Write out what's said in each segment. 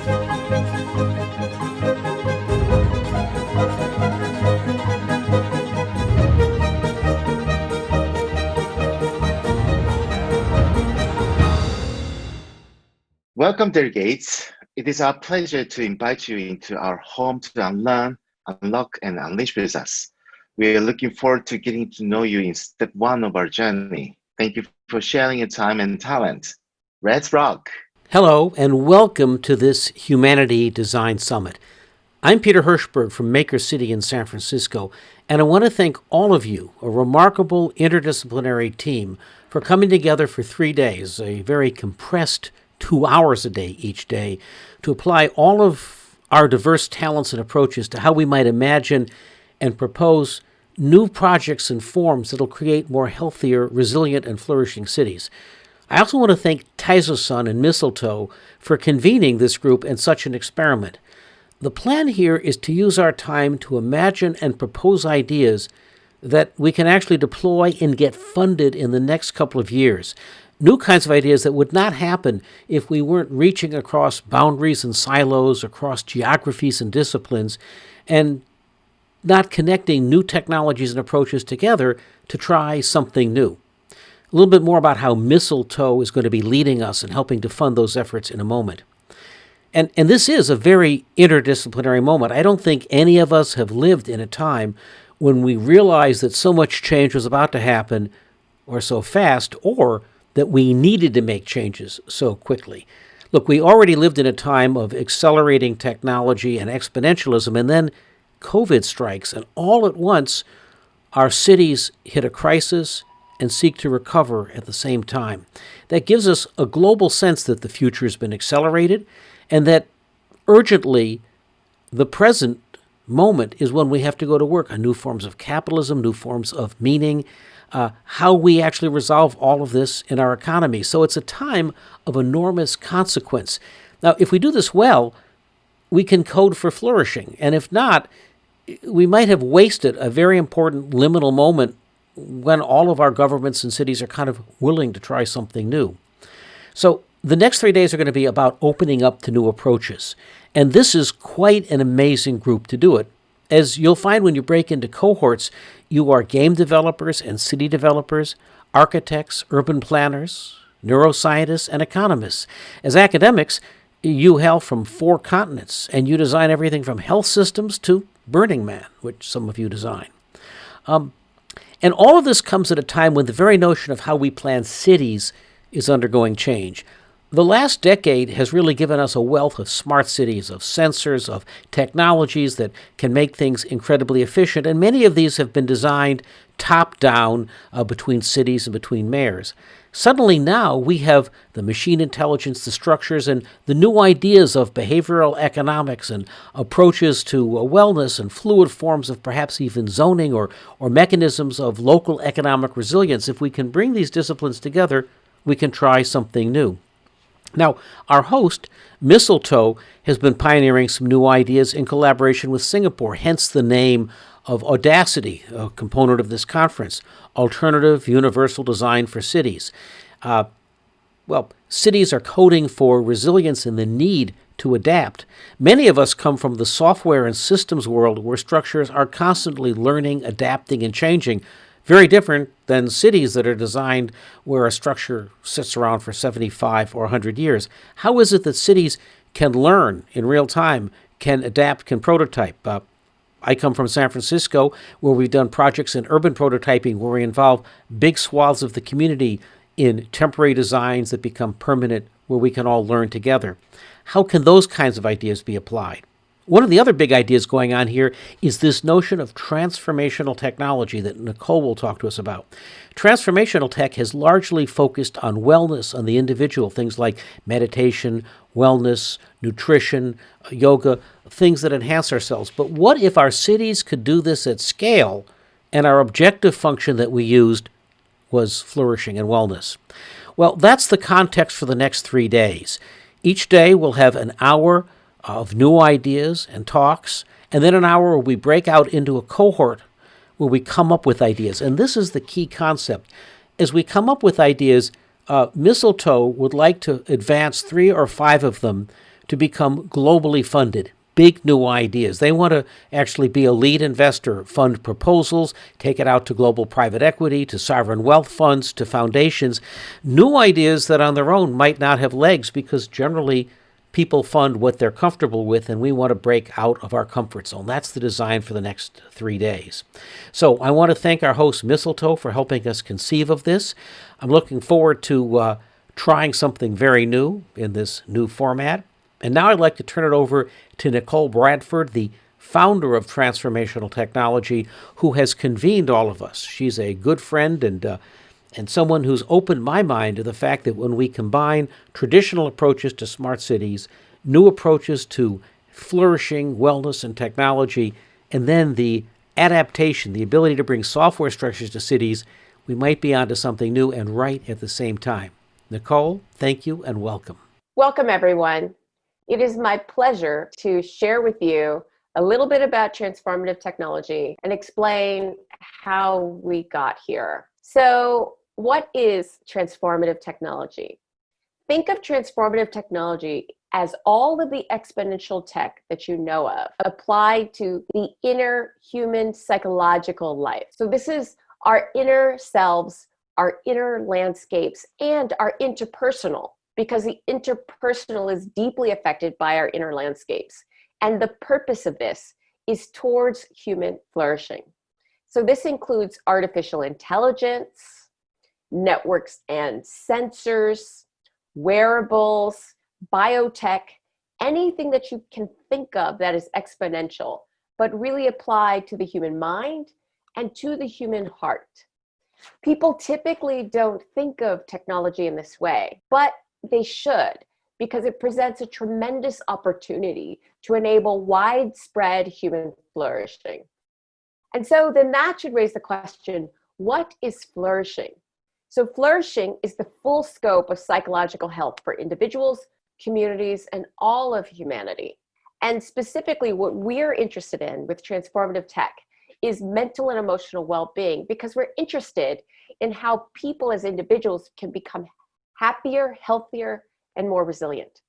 Welcome, delegates. It is our pleasure to invite you into our home to unlearn, unlock, and unleash with us. We are looking forward to getting to know you in step one of our journey. Thank you for sharing your time and talent. Let's rock. Hello, and welcome to this Humanity Design Summit. I'm Peter Hirschberg from Maker City in San Francisco, and I want to thank all of you, a remarkable interdisciplinary team, for coming together for 3 days, a very compressed 2 hours a day each day, to apply all of our diverse talents and approaches to how we might imagine and propose new projects and forms that will create more healthier, resilient, and flourishing cities. I also want to thank Taizo-Son and Mistletoe for convening this group in such an experiment. The plan here is to use our time to imagine and propose ideas that we can actually deploy and get funded in the next couple of years. New kinds of ideas that would not happen if we weren't reaching across boundaries and silos, across geographies and disciplines, and not connecting new technologies and approaches together to try something new. A little bit more about how Mistletoe is going to be leading us and helping to fund those efforts in a moment. And this is a very interdisciplinary moment. I don't think any of us have lived in a time when we realized that so much change was about to happen, or so fast, or that we needed to make changes so quickly. Look, we already lived in a time of accelerating technology and exponentialism, and then COVID strikes, and all at once, our cities hit a crisis and seek to recover at the same time. That gives us a global sense that the future has been accelerated, and that urgently, the present moment is when we have to go to work on new forms of capitalism, new forms of meaning, how we actually resolve all of this in our economy. So it's a time of enormous consequence. Now, if we do this well, we can code for flourishing. And if not, we might have wasted a very important liminal moment when all of our governments and cities are kind of willing to try something new. So the next 3 days are going to be about opening up to new approaches. And this is quite an amazing group to do it. As you'll find when you break into cohorts, you are game developers and city developers, architects, urban planners, neuroscientists, and economists. As academics, you hail from 4 continents, and you design everything from health systems to Burning Man, which some of you design. And all of this comes at a time when the very notion of how we plan cities is undergoing change. The last decade has really given us a wealth of smart cities, of sensors, of technologies that can make things incredibly efficient, and many of these have been designed top-down between cities and between mayors. Suddenly now we have the machine intelligence, the structures, and the new ideas of behavioral economics and approaches to wellness and fluid forms of perhaps even zoning or mechanisms of local economic resilience. If we can bring these disciplines together, we can try something new. Now, our host, Mistletoe, has been pioneering some new ideas in collaboration with Singapore, hence the name of AudaCities, a component of this conference, Alternative Universal Design for Cities. Cities are coding for resilience and the need to adapt. Many of us come from the software and systems world where structures are constantly learning, adapting, and changing. Very different than cities that are designed where a structure sits around for 75 or 100 years. How is it that cities can learn in real time, can adapt, can prototype? I come from San Francisco, where we've done projects in urban prototyping where we involve big swaths of the community in temporary designs that become permanent, where we can all learn together. How can those kinds of ideas be applied? One of the other big ideas going on here is this notion of transformational technology that Nichol will talk to us about. Transformational tech has largely focused on wellness, on the individual, things like meditation, wellness, nutrition, yoga, things that enhance ourselves. But what if our cities could do this at scale and our objective function that we used was flourishing and wellness? Well, that's the context for the next 3 days. Each day we'll have an hour of new ideas and talks, and then an hour where we break out into a cohort where we come up with ideas. And this is the key concept. As we come up with ideas, Mistletoe would like to advance 3 or 5 of them to become globally funded. Big new ideas. They want to actually be a lead investor, fund proposals, take it out to global private equity, to sovereign wealth funds, to foundations. New ideas that on their own might not have legs because generally people fund what they're comfortable with, and we want to break out of our comfort zone. That's the design for the next 3 days. So I want to thank our host, Mistletoe, for helping us conceive of this. I'm looking forward to trying something very new in this new format. And now I'd like to turn it over to Nichol Bradford, the founder of Transformational Technology, who has convened all of us. She's a good friend and someone who's opened my mind to the fact that when we combine traditional approaches to smart cities, new approaches to flourishing wellness and technology, and then the adaptation, the ability to bring software structures to cities, we might be onto something new and right at the same time. Nichol, thank you and welcome. Welcome, everyone. It is my pleasure to share with you a little bit about transformative technology and explain how we got here. So, what is transformative technology? Think of transformative technology as all of the exponential tech that you know of applied to the inner human psychological life. So this is our inner selves, our inner landscapes, and our interpersonal, because the interpersonal is deeply affected by our inner landscapes. And the purpose of this is towards human flourishing. So this includes artificial intelligence, networks and sensors, wearables, biotech, anything that you can think of that is exponential, but really applied to the human mind and to the human heart. People typically don't think of technology in this way, but they should, because it presents a tremendous opportunity to enable widespread human flourishing. And so then that should raise the question, what is flourishing? So flourishing is the full scope of psychological health for individuals, communities, and all of humanity. And specifically what we're interested in with transformative tech is mental and emotional well-being, because we're interested in how people as individuals can become happier, healthier, and more resilient.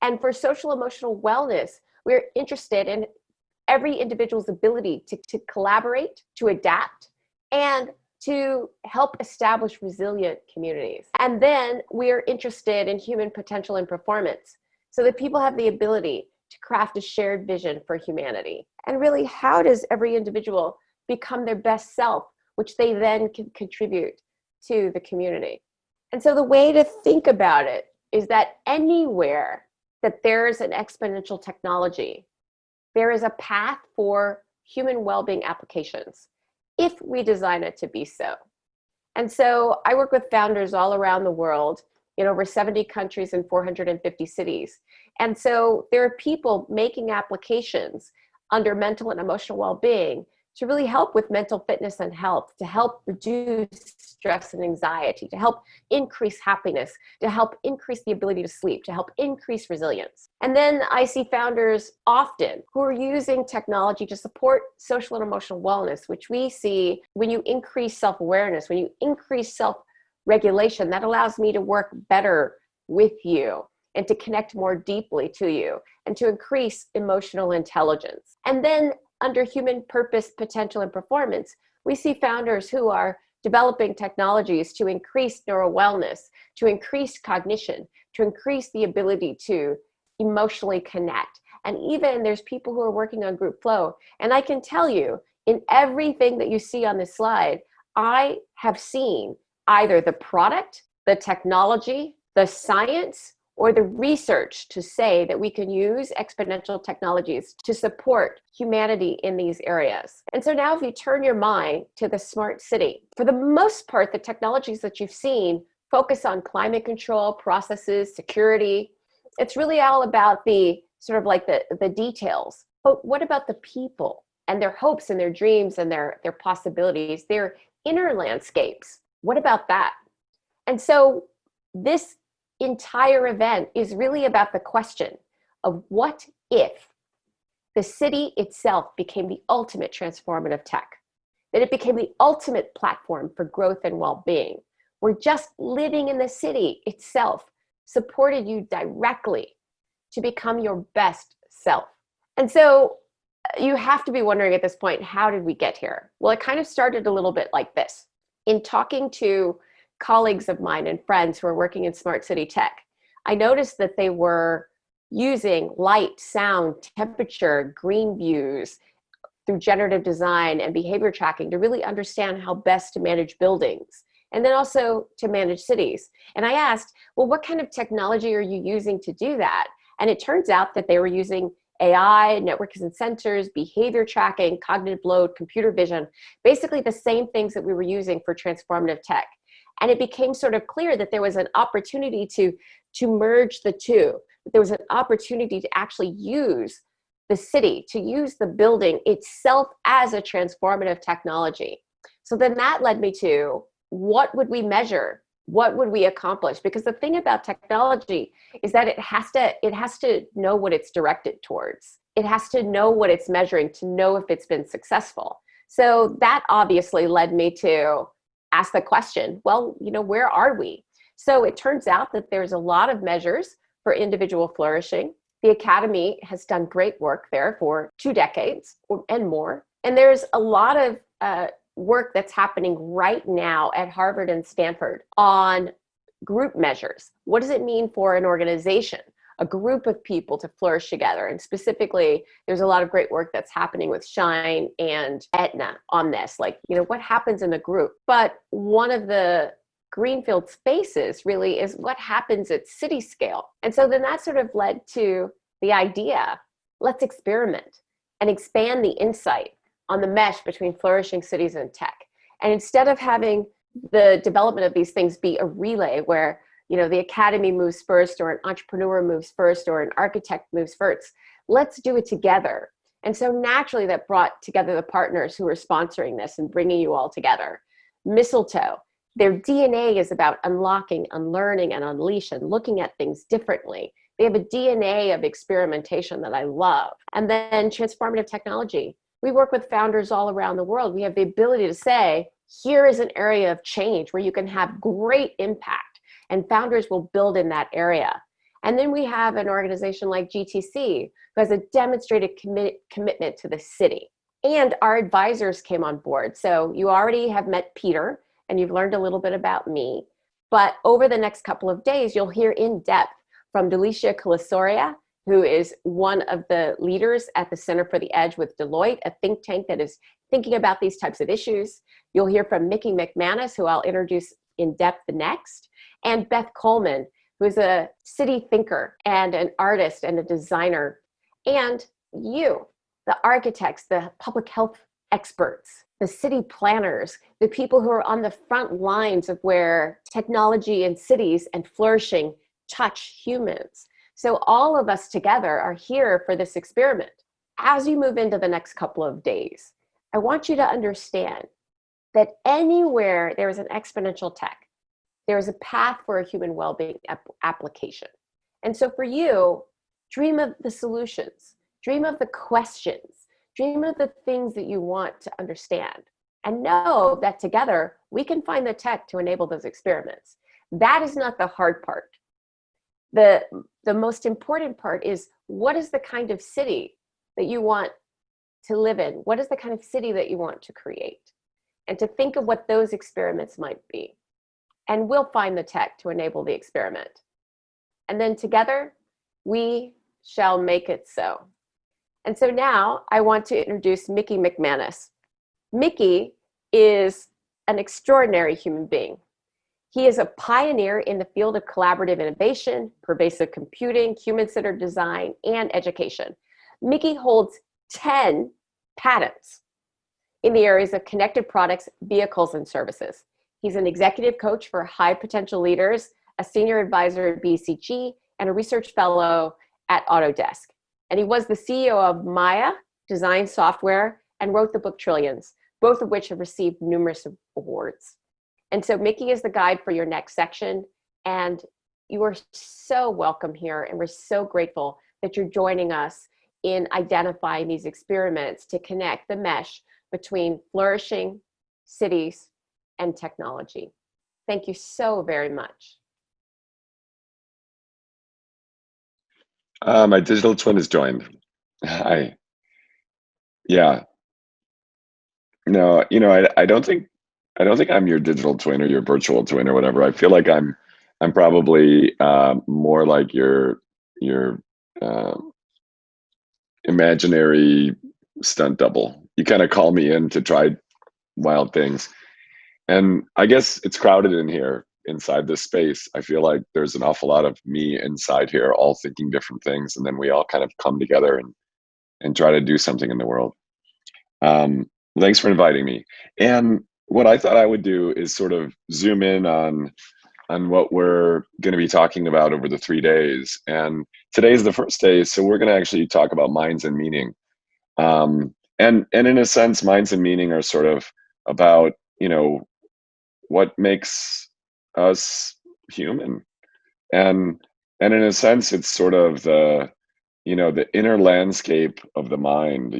And for social emotional wellness, we're interested in every individual's ability to collaborate, to adapt, and to help establish resilient communities. And then we're interested in human potential and performance, so that people have the ability to craft a shared vision for humanity. And really, how does every individual become their best self, which they then can contribute to the community? And so the way to think about it is that anywhere that there's an exponential technology, there is a path for human well-being applications, if we design it to be so. And so I work with founders all around the world in over 70 countries and 450 cities. And so there are people making applications under mental and emotional well-being to really help with mental fitness and health, to help reduce stress and anxiety, to help increase happiness, to help increase the ability to sleep, to help increase resilience. And then I see founders often who are using technology to support social and emotional wellness, which we see when you increase self-awareness, when you increase self-regulation, that allows me to work better with you and to connect more deeply to you and to increase emotional intelligence. And then under human purpose, potential, and performance, we see founders who are developing technologies to increase neural wellness, to increase cognition, to increase the ability to emotionally connect. And even there's people who are working on group flow. And I can tell you, in everything that you see on this slide, I have seen either the product, the technology, the science, or the research to say that we can use exponential technologies to support humanity in these areas. And so now if you turn your mind to the smart city, for the most part, the technologies that you've seen focus on climate control, processes, security. It's really all about the sort of like the details. But what about the people and their hopes and their dreams and their possibilities, their inner landscapes? What about that? And so this entire event is really about the question of what if the city itself became the ultimate transformative tech, that it became the ultimate platform for growth and well-being, where just living in the city itself supported you directly to become your best self. And so you have to be wondering at this point, how did we get here? Well, it kind of started a little bit like this. In talking to colleagues of mine and friends who are working in smart city tech, I noticed that they were using light, sound, temperature, green views through generative design and behavior tracking to really understand how best to manage buildings and then also to manage cities. And I asked, well, what kind of technology are you using to do that? And it turns out that they were using AI, networks and sensors, behavior tracking, cognitive load, computer vision, basically the same things that we were using for transformative tech. And it became sort of clear that there was an opportunity to merge the two. There was an opportunity to actually use the city, to use the building itself as a transformative technology. So then that led me to, what would we measure? What would we accomplish? Because the thing about technology is that it has to know what it's directed towards. It has to know what it's measuring to know if it's been successful. So that obviously led me to ask the question, well, where are we? So it turns out that there's a lot of measures for individual flourishing. The Academy has done great work there for 2 decades and more. And there's a lot of work that's happening right now at Harvard and Stanford on group measures. What does it mean for an organization, a group of people to flourish together? And specifically, there's a lot of great work that's happening with Shine and Aetna on this, like, what happens in a group? But one of the greenfield spaces really is what happens at city scale. And so then that sort of led to the idea, let's experiment and expand the insight on the mesh between flourishing cities and tech. And instead of having the development of these things be a relay where, the academy moves first, or an entrepreneur moves first, or an architect moves first, let's do it together. And so naturally that brought together the partners who were sponsoring this and bringing you all together. Mistletoe, their DNA is about unlocking, unlearning, and unleash, and looking at things differently. They have a DNA of experimentation that I love. And then transformative technology. We work with founders all around the world. We have the ability to say, here is an area of change where you can have great impact, and founders will build in that area. And then we have an organization like GTC who has a demonstrated commitment to the city. And our advisors came on board. So you already have met Peter and you've learned a little bit about me. But over the next couple of days, you'll hear in depth from Delicia Colasoria, who is one of the leaders at the Center for the Edge with Deloitte, a think tank that is thinking about these types of issues. You'll hear from Mickey McManus, who I'll introduce in depth next, and Beth Coleman, who's a city thinker and an artist and a designer, and you, the architects, the public health experts, the city planners, the people who are on the front lines of where technology and cities and flourishing touch humans. So all of us together are here for this experiment. As you move into the next couple of days, I want you to understand that anywhere there is an exponential tech, there is a path for a human well-being application. And so for you, dream of the solutions, dream of the questions, dream of the things that you want to understand, and know that together we can find the tech to enable those experiments. That is not the hard part. The most important part is, what is the kind of city that you want to live in? What is the kind of city that you want to create? And to think of what those experiments might be. And we'll find the tech to enable the experiment. And then together, we shall make it so. And so now I want to introduce Mickey McManus. Mickey is an extraordinary human being. He is a pioneer in the field of collaborative innovation, pervasive computing, human-centered design, and education. Mickey holds 10 patents in the areas of connected products, vehicles, and services. He's an executive coach for high potential leaders, a senior advisor at BCG, and a research fellow at Autodesk. And he was the CEO of Maya Design Software and wrote the book Trillions, both of which have received numerous awards. And so Mickey is the guide for your next section. And you are so welcome here. And we're so grateful that you're joining us in identifying these experiments to connect the mesh between flourishing cities and technology. Thank you so very much. My digital twin has joined. Hi. Yeah. No, I don't think I'm your digital twin or your virtual twin or whatever. I feel like I'm probably more like your uh, imaginary stunt double. You kind of call me in to try wild things. And I guess it's crowded in here inside this space. I feel like there's an awful lot of me inside here, all thinking different things, and then we all kind of come together and try to do something in the world. Um, Thanks for inviting me. And what I thought I would do is sort of zoom in on what we're going to be talking about over the 3 days. And today is the first day, so we're going to actually talk about minds and meaning. And in a sense, minds and meaning are sort of about what makes us human, and in a sense, it's sort of the inner landscape of the mind.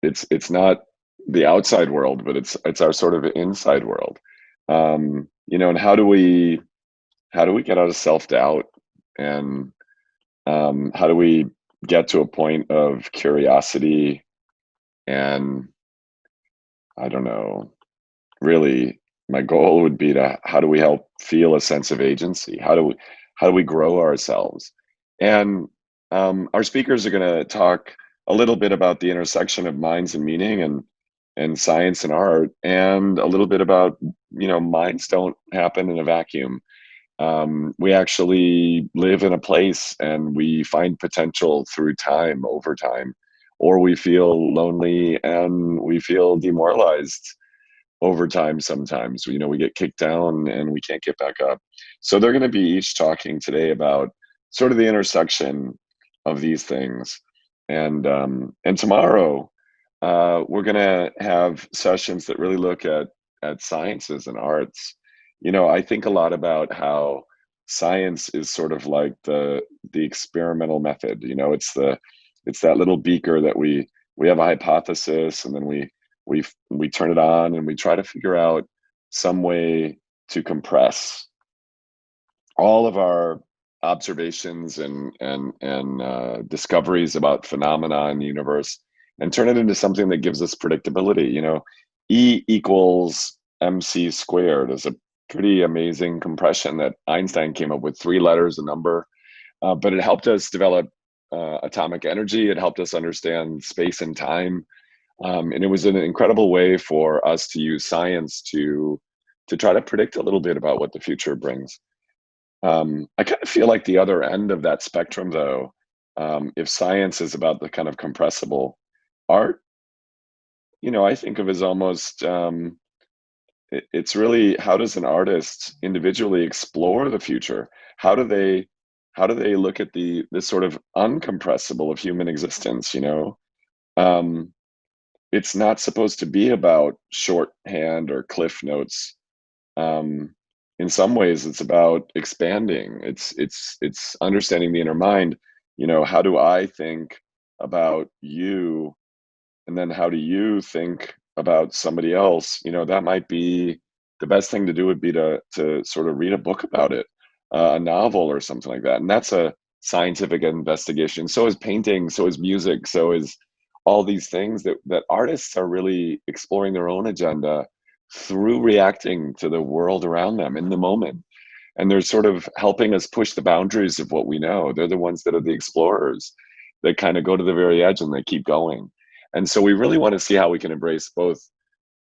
It's not the outside world, but it's our sort of inside world. And how do we get out of self-doubt, and how do we get to a point of curiosity, and I don't know, really my goal would be to how do we help feel a sense of agency? How do we grow ourselves? And our speakers are going to talk a little bit about the intersection of minds and meaning, and science and art, and a little bit about minds don't happen in a vacuum. We actually live in a place, and we find potential through time, over time, or we feel lonely and we feel demoralized over time. Sometimes we get kicked down and we can't get back up. So they're going to be each talking today about sort of the intersection of these things. And tomorrow we're going to have sessions that really look at sciences and arts. I think a lot about how science is sort of like the experimental method. It's that little beaker that we have a hypothesis, and then we turn it on and we try to figure out some way to compress all of our observations and discoveries about phenomena in the universe, and turn it into something that gives us predictability. E equals mc squared is a pretty amazing compression that Einstein came up with, 3 letters, a number, but it helped us develop atomic energy. It helped us understand space and time. And it was an incredible way for us to use science to try to predict a little bit about what the future brings. I kind of feel like the other end of that spectrum, though, if science is about the kind of compressible, art, I think of as almost, it's really, how does an artist individually explore the future? How do they look at this sort of uncompressible of human existence? Um, it's not supposed to be about shorthand or cliff notes. Um, in some ways, it's about expanding. It's understanding the inner mind. How do I think about you, and then how do you think about somebody else? That might be the best thing to do, would be to sort of read a book about it, a novel or something like that. And that's a scientific investigation. So is painting, so is music, so is all these things that artists are really exploring their own agenda through reacting to the world around them in the moment. And they're sort of helping us push the boundaries of what we know. They're the ones that are the explorers that kind of go to the very edge and they keep going. And so we really want to see how we can embrace both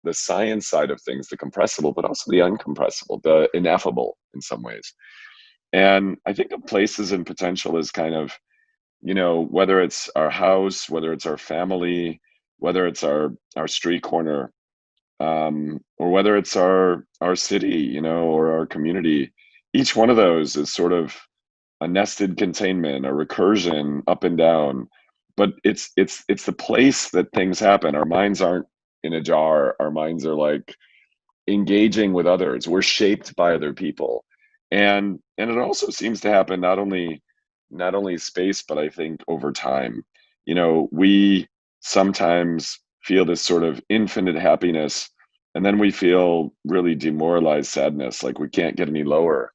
the science side of things, the compressible, but also the uncompressible, the ineffable in some ways. And I think of places and potential as kind of, whether it's our house, whether it's our family, whether it's our street corner, or whether it's our city, or our community. Each one of those is sort of a nested containment, a recursion up and down. But it's the place that things happen. Our minds aren't in a jar. Our minds are like engaging with others. We're shaped by other people. And it also seems to happen not only space, but I think over time. We sometimes feel this sort of infinite happiness, and then we feel really demoralized sadness, like we can't get any lower.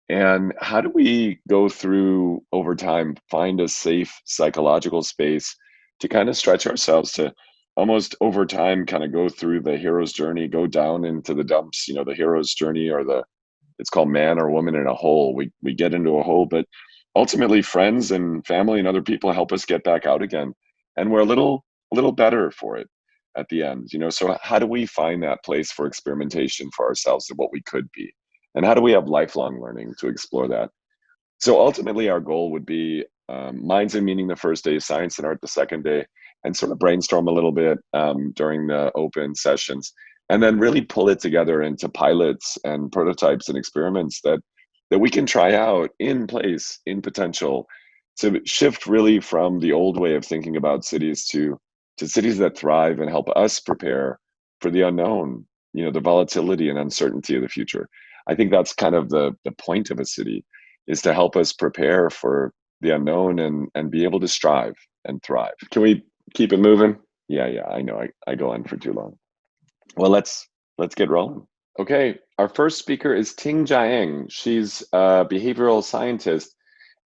And how do we go through over time, find a safe psychological space to kind of stretch ourselves to almost over time kind of go through the hero's journey, go down into the dumps, the hero's journey, or it's called man or woman in a hole. We get into a hole, but ultimately friends and family and other people help us get back out again. And we're a little better for it at the end, so how do we find that place for experimentation for ourselves and what we could be? And how do we have lifelong learning to explore that? So ultimately, our goal would be minds and meaning the first day, science and art the second day, and sort of brainstorm a little bit during the open sessions, and then really pull it together into pilots and prototypes and experiments that we can try out in place, in potential, to shift really from the old way of thinking about cities to cities that thrive and help us prepare for the unknown, the volatility and uncertainty of the future. I think that's kind of the point of a city, is to help us prepare for the unknown and be able to strive and thrive. Can we keep it moving? Yeah, I know I go on for too long. Well, let's get rolling. Okay, our first speaker is Ting Jiang. She's a behavioral scientist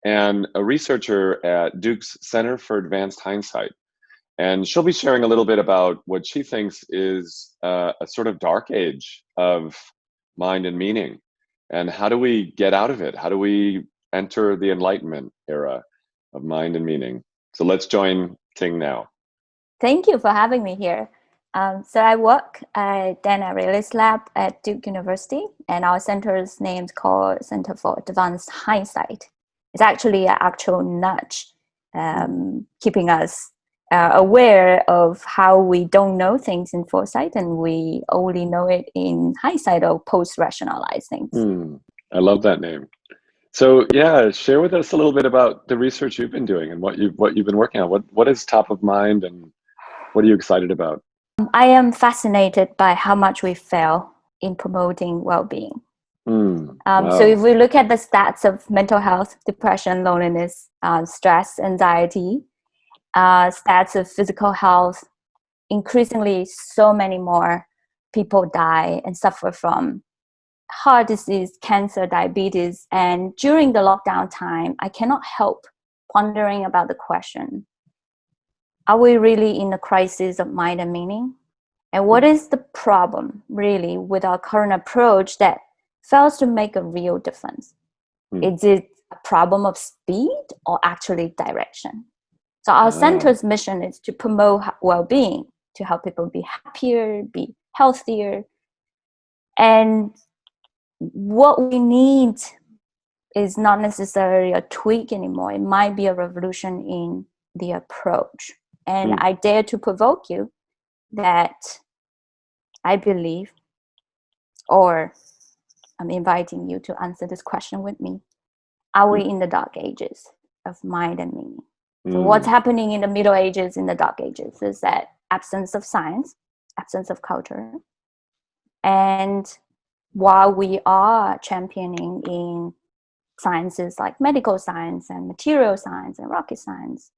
and a researcher at Duke's Center for Advanced Hindsight. And she'll be sharing a little bit about what she thinks is a sort of dark age of mind and meaning. And how do we get out of it? How do we enter the Enlightenment era of mind and meaning? So let's join Ting now. Thank you for having me here. So I work at Data Release Lab at Duke University, and our center's name is called Center for Advanced Hindsight. It's actually an actual nudge, keeping us aware of how we don't know things in foresight and we only know it in hindsight or post-rationalize things. I love that name. So yeah, share with us a little bit about the research you've been doing and what you've been working on. What is top of mind and what are you excited about? I am fascinated by how much we fail in promoting well-being. Wow. So if we look at the stats of mental health, depression, loneliness, stress, anxiety, stats of physical health, increasingly so many more people die and suffer from heart disease, cancer, diabetes. And during the lockdown time, I cannot help pondering about the question, are we really in a crisis of mind and meaning? And what is the problem really with our current approach that fails to make a real difference? Is it a problem of speed or actually direction? So our center's mission is to promote well-being, to help people be happier, be healthier. And what we need is not necessarily a tweak anymore. It might be a revolution in the approach. And I dare to provoke you that I believe, or I'm inviting you to answer this question with me. Are we in the dark ages of mind and meaning? So what's happening in the Middle Ages, in the Dark Ages, is that absence of science, absence of culture. And while we are championing in sciences like medical science and material science and rocket science,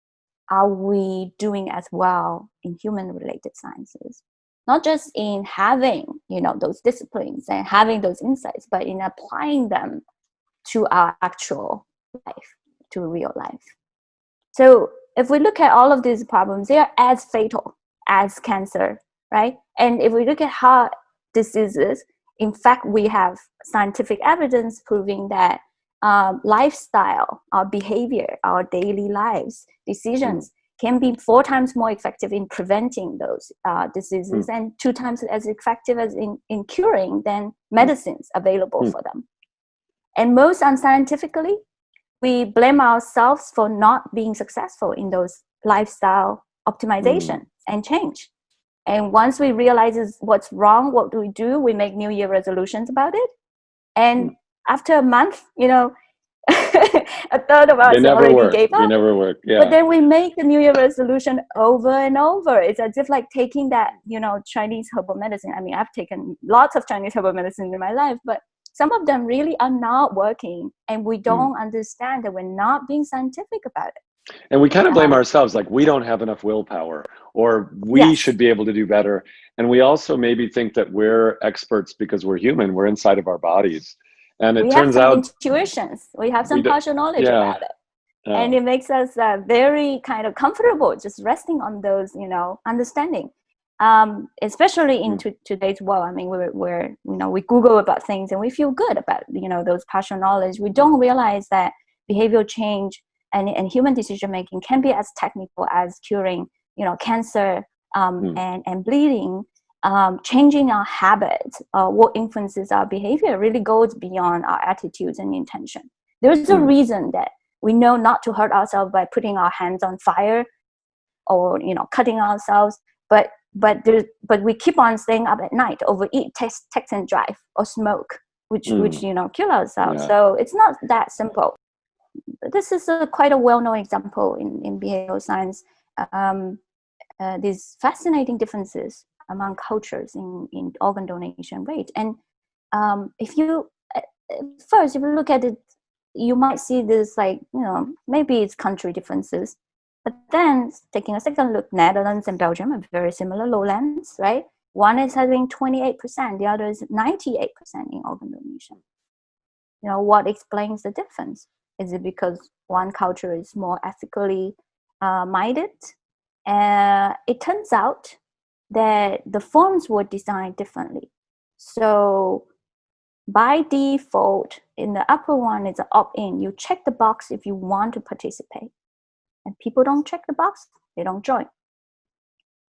are we doing as well in human-related sciences? Not just in having, those disciplines and having those insights, but in applying them to our actual life, to real life. So if we look at all of these problems, they are as fatal as cancer, right? And if we look at heart diseases, in fact, we have scientific evidence proving that lifestyle, our behavior, our daily lives, decisions can be 4 times more effective in preventing those diseases and 2 times as effective as in curing than medicines available for them. And most unscientifically, we blame ourselves for not being successful in those lifestyle optimization and change. And once we realize what's wrong, what do? We make New Year resolutions about it. And after a month, a third of us already gave up. They never work. Yeah. But then we make the New Year resolution over and over. It's as if like taking that, Chinese herbal medicine. I mean, I've taken lots of Chinese herbal medicine in my life, but some of them really are not working, and we don't understand that we're not being scientific about it. And we kind of blame ourselves, like we don't have enough willpower, or we should be able to do better. And we also maybe think that we're experts because we're human, we're inside of our bodies. And it we turns have some out intuitions. We have some we do- partial knowledge yeah. about it. And it makes us very kind of comfortable just resting on those, understanding. Especially in today's world. I mean, we're we Google about things and we feel good about those partial knowledge. We don't realize that behavioral change and human decision making can be as technical as curing cancer and bleeding. Changing our habits, what influences our behavior, really goes beyond our attitudes and intention. There's a reason that we know not to hurt ourselves by putting our hands on fire or cutting ourselves, but we keep on staying up at night, overeat, text and drive, or smoke, which kill ourselves. So it's not that simple. This is quite a well-known example in behavioral science. These fascinating differences among cultures in organ donation rate. And if you look at it, you might see this maybe it's country differences. But then taking a second look, Netherlands and Belgium are very similar lowlands, right? One is having 28%, the other is 98% in organ donation. What explains the difference? Is it because one culture is more ethically minded? It turns out that the forms were designed differently. So by default, in the upper one, it's an opt-in. You check the box if you want to participate. And people don't check the box, they don't join.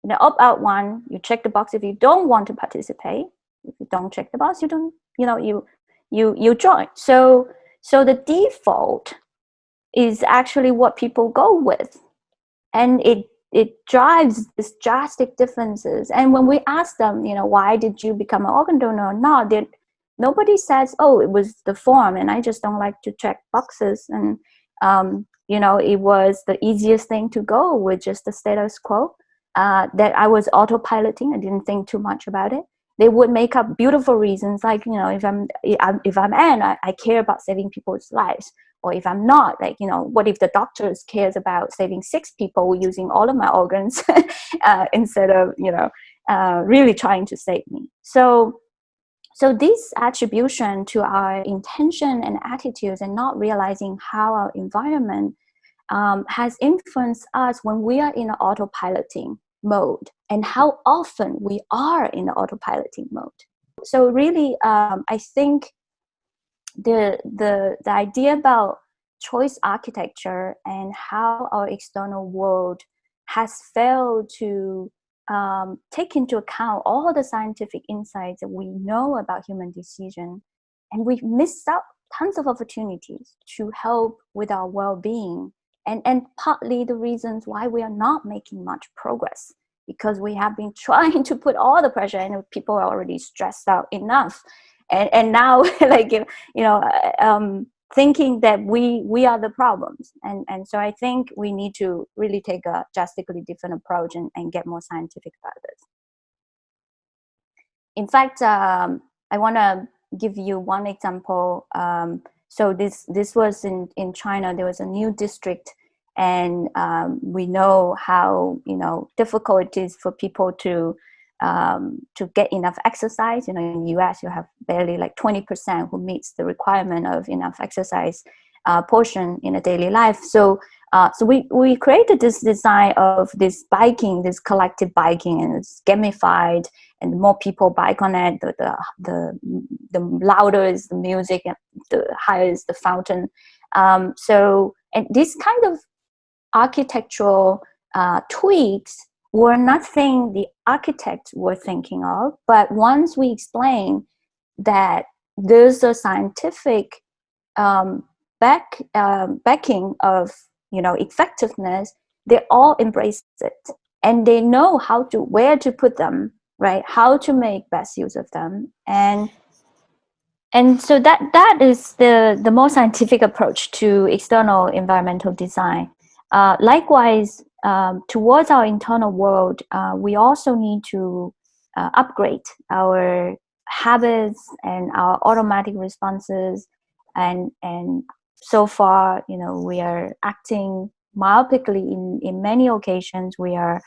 In the opt-out one, you check the box if you don't want to participate. If you don't check the box, you don't, you join. So the default is actually what people go with. And it drives these drastic differences. And when we ask them, why did you become an organ donor or not, nobody says, oh, it was the form and I just don't like to check boxes. And, it was the easiest thing to go with, just the status quo, that I was autopiloting. I didn't think too much about it. They would make up beautiful reasons, like, if I'm Anne, I care about saving people's lives. Or if I'm not, what if the doctors cares about saving 6 people using all of my organs instead of, really trying to save me. So this attribution to our intention and attitudes and not realizing how our environment has influenced us when we are in an autopiloting mode and how often we are in the autopiloting mode. So really, I think the idea about choice architecture and how our external world has failed to take into account all the scientific insights that we know about human decision, and we've missed out tons of opportunities to help with our well-being, and partly the reasons why we are not making much progress, because we have been trying to put all the pressure, and people are already stressed out enough, and now thinking that we are the problems. And so I think we need to really take a drastically different approach and get more scientific about this. In fact, I want to give you one example. So this was in China. There was a new district, and we know how difficult it is for people to get enough exercise. In the US, you have barely 20% who meets the requirement of enough exercise portion in a daily life. So we created this design of this biking, this collective biking, and it's gamified. And the more people bike on it, the louder is the music, and the higher is the fountain. And this kind of architectural tweaks were nothing the architects were thinking of. But once we explain that there's a scientific backing of effectiveness, they all embrace it, and they know where to put them, right? How to make best use of them, and so that is the more scientific approach to external environmental design. Likewise, towards our internal world, we also need to upgrade our habits and our automatic responses. And so far, we are acting myopically in many occasions. We are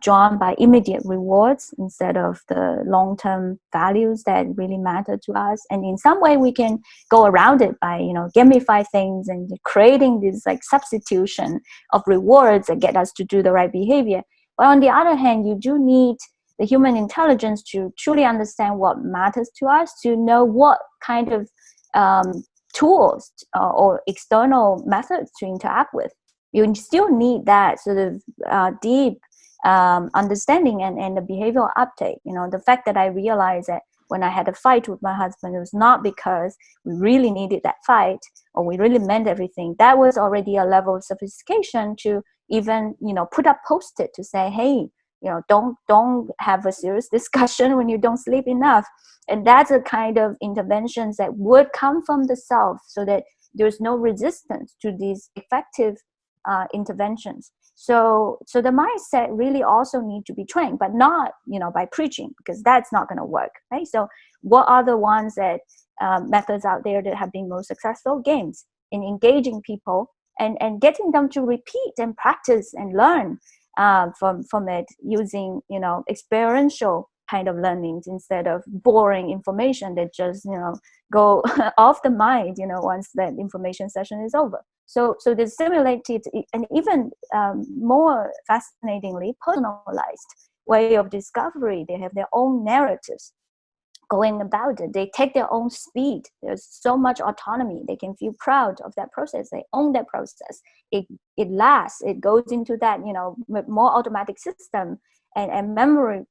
drawn by immediate rewards instead of the long-term values that really matter to us. And in some way we can go around it by, gamify things and creating this like substitution of rewards that get us to do the right behavior. But on the other hand, you do need the human intelligence to truly understand what matters to us, to know what kind of tools or external methods to interact with. You still need that sort of deep understanding and the behavioral uptake. The fact that I realized that when I had a fight with my husband, it was not because we really needed that fight or we really meant everything. That was already a level of sophistication to even, put up post-it to say, hey, don't have a serious discussion when you don't sleep enough. And that's a kind of interventions that would come from the self, so that there's no resistance to these effective interventions. So the mindset really also need to be trained, but not, by preaching, because that's not going to work, right? So what are the ones that methods out there that have been most successful? Games, in engaging people and getting them to repeat and practice and learn from it, using, experiential kind of learnings instead of boring information that just, go off the mind, once that information session is over. So the simulated and even more fascinatingly personalized way of discovery. They have their own narratives going about it. They take their own speed. There's so much autonomy. They can feel proud of that process. They own that process. It lasts. It goes into that, more automatic system and memory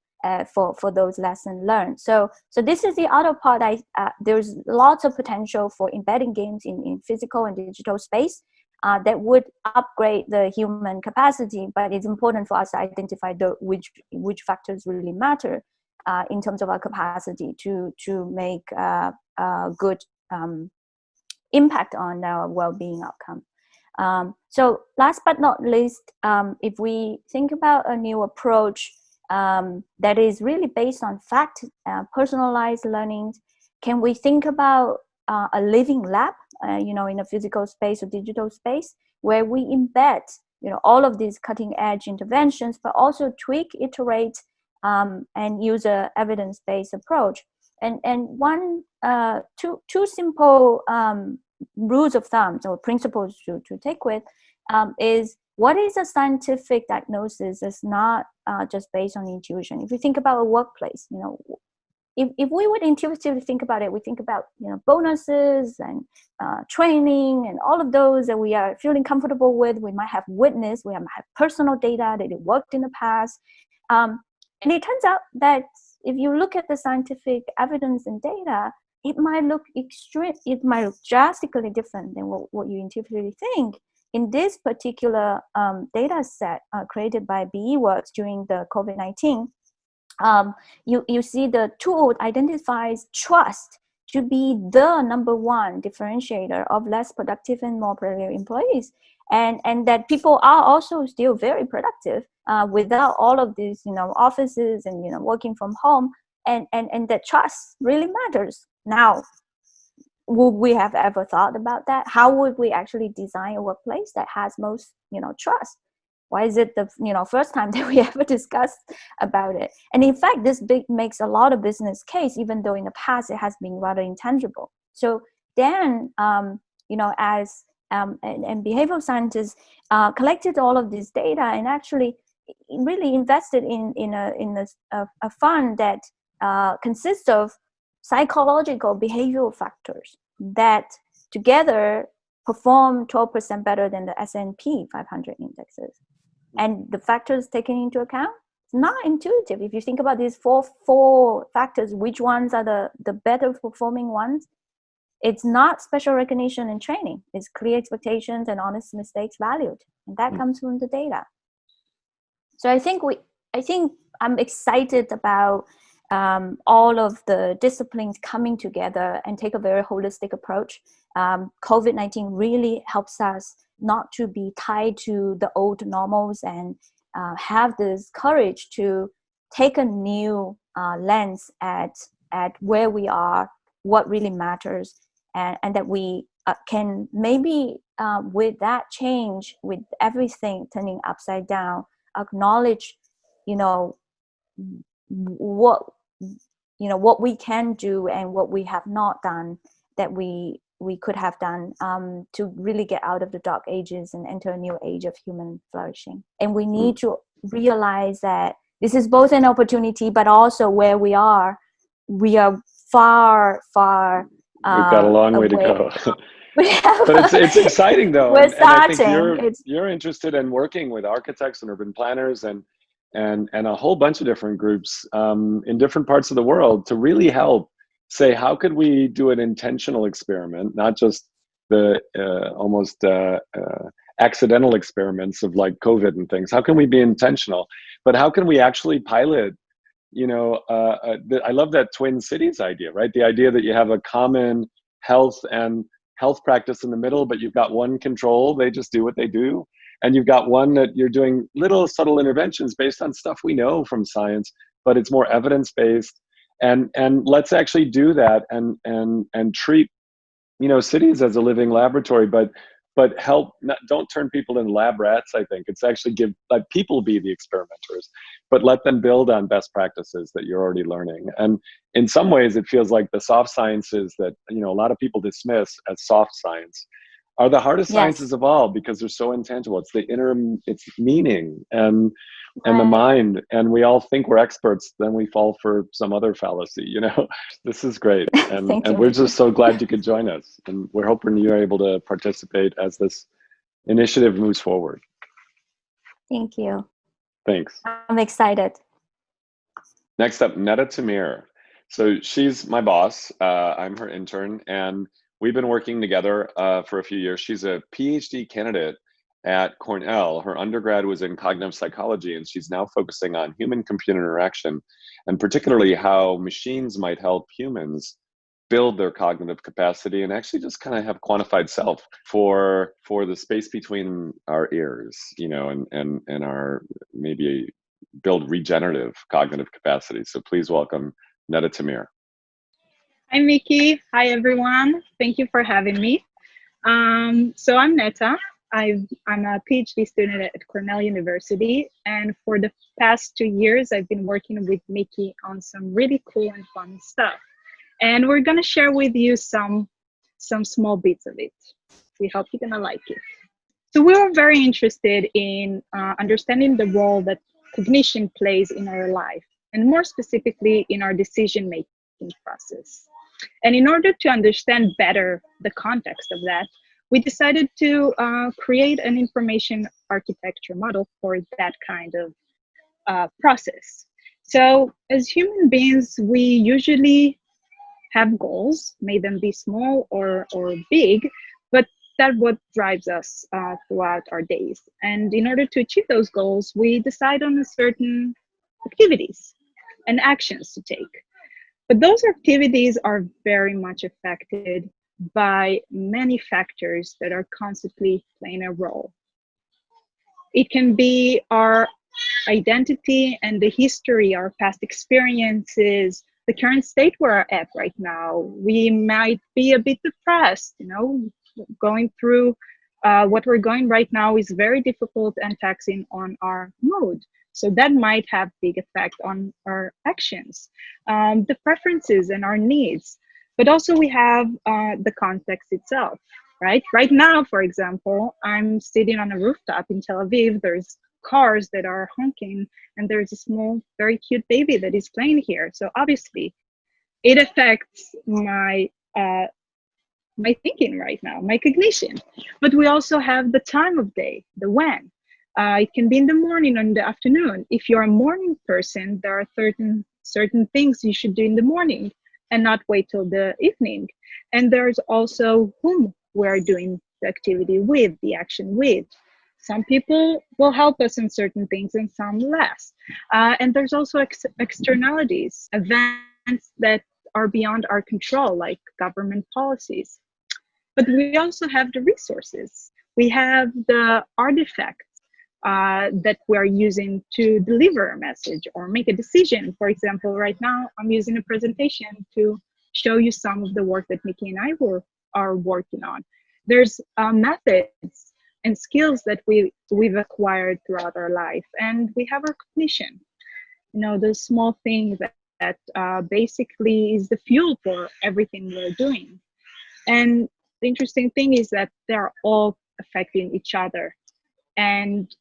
for those lessons learned. So this is the other part. There's lots of potential for embedding games in physical and digital space that would upgrade the human capacity. But it's important for us to identify which factors really matter in terms of our capacity to make a good impact on our well-being outcome. So last but not least, if we think about a new approach that is really based on fact, personalized learning, can we think about a living lab, in a physical space or digital space, where we embed, all of these cutting-edge interventions, but also tweak, iterate, and use a evidence-based approach. And two simple rules of thumb or principles to take with is, what is a scientific diagnosis is not just based on intuition. If you think about a workplace, if we would intuitively think about it, we think about bonuses and training and all of those that we are feeling comfortable with. We might have witnessed, we might have personal data that it worked in the past. And it turns out that if you look at the scientific evidence and data, it might look drastically different than what you intuitively think. In this particular data set created by BE Works during the COVID-19, you see the tool identifies trust to be the number one differentiator of less productive and more productive employees, and that people are also still very productive without all of these offices and working from home, and that trust really matters. Now, would we have ever thought about that? How would we actually design a workplace that has most trust? Why is it the first time that we ever discussed about it? And in fact, this makes a lot of business case, even though in the past it has been rather intangible. So then, as and behavioral scientists collected all of this data and actually really invested in a fund that consists of psychological behavioral factors that together perform 12% better than the S&P 500 indexes. And the factors taken into account, it's not intuitive. If you think about these four factors, which ones are the better performing ones? It's not special recognition and training. It's clear expectations and honest mistakes valued. And that comes from the data. So I think I'm excited about all of the disciplines coming together and take a very holistic approach. COVID-19 really helps us not to be tied to the old normals and have this courage to take a new lens at where we are, what really matters, and that we can maybe with that change, with everything turning upside down, acknowledge you know, what, you know, what we can do and what we have not done that we could have done to really get out of the dark ages and enter a new age of human flourishing. And we need to realize that this is both an opportunity, but also where we are far we've got a long way to go. But it's exciting though. We're and I think starting. you're interested in working with architects and urban planners and a whole bunch of different groups in different parts of the world to really help say, how could we do an intentional experiment, not just the almost accidental experiments of like COVID and things. How can we be intentional? But how can we actually pilot, you know, I love that twin cities idea, right? The idea that you have a common health practice in the middle, but you've got one control, they just do what they do. And you've got one that you're doing little subtle interventions based on stuff we know from science, but it's more evidence-based. And let's actually do that and treat, you know, cities as a living laboratory, but help, don't turn people into lab rats. I think it's actually let people be the experimenters, but let them build on best practices that you're already learning. And in some ways it feels like the soft sciences that, you know, a lot of people dismiss as soft science are the hardest sciences of all, because they're so intangible. It's it's meaning and the mind, and we all think we're experts, then we fall for some other fallacy, you know. This is great. And we're just so glad you could join us, and we're hoping you're able to participate as this initiative moves forward. Thank you. Thanks. I'm excited. Next up, Neta Tamir. So she's my boss. I'm her intern, and we've been working together for a few years. She's a PhD candidate at Cornell. Her undergrad was in cognitive psychology, and she's now focusing on human-computer interaction, and particularly how machines might help humans build their cognitive capacity and actually just kind of have quantified self for the space between our ears, you know, and our maybe build regenerative cognitive capacity. So please welcome Neta Tamir. Hi, Mickey. Hi, everyone. Thank you for having me. So I'm Neta. I'm a PhD student at Cornell University. And for the past 2 years, I've been working with Mickey on some really cool and fun stuff. And we're going to share with you some small bits of it. We hope you're going to like it. So we were very interested in understanding the role that cognition plays in our life, and more specifically in our decision-making process. And in order to understand better the context of that, we decided to create an information architecture model for that kind of process. So as human beings, we usually have goals, may them be small or big, but that's what drives us throughout our days. And in order to achieve those goals, we decide on certain activities and actions to take. But those activities are very much affected by many factors that are constantly playing a role. It can be our identity and the history, our past experiences, the current state we're at right now. We might be a bit depressed, you know, going through what we're going right now is very difficult and taxing on our mood. So that might have big effect on our actions, the preferences and our needs. But also we have the context itself, right? Right now, for example, I'm sitting on a rooftop in Tel Aviv. There's cars that are honking, and there's a small, very cute baby that is playing here. So obviously, it affects my thinking right now, my cognition. But we also have the time of day, the when. It can be in the morning or in the afternoon. If you're a morning person, there are certain things you should do in the morning and not wait till the evening. And there's also whom we're doing the activity with, the action with. Some people will help us in certain things and some less. And there's also externalities, events that are beyond our control, like government policies. But we also have the resources. We have the artifacts that we're using to deliver a message or make a decision. For example, right now, I'm using a presentation to show you some of the work that Mickey and I are working on. There's methods and skills that we've acquired throughout our life, and we have our cognition. those small things that basically is the fuel for everything we're doing. And the interesting thing is that they're all affecting each other, and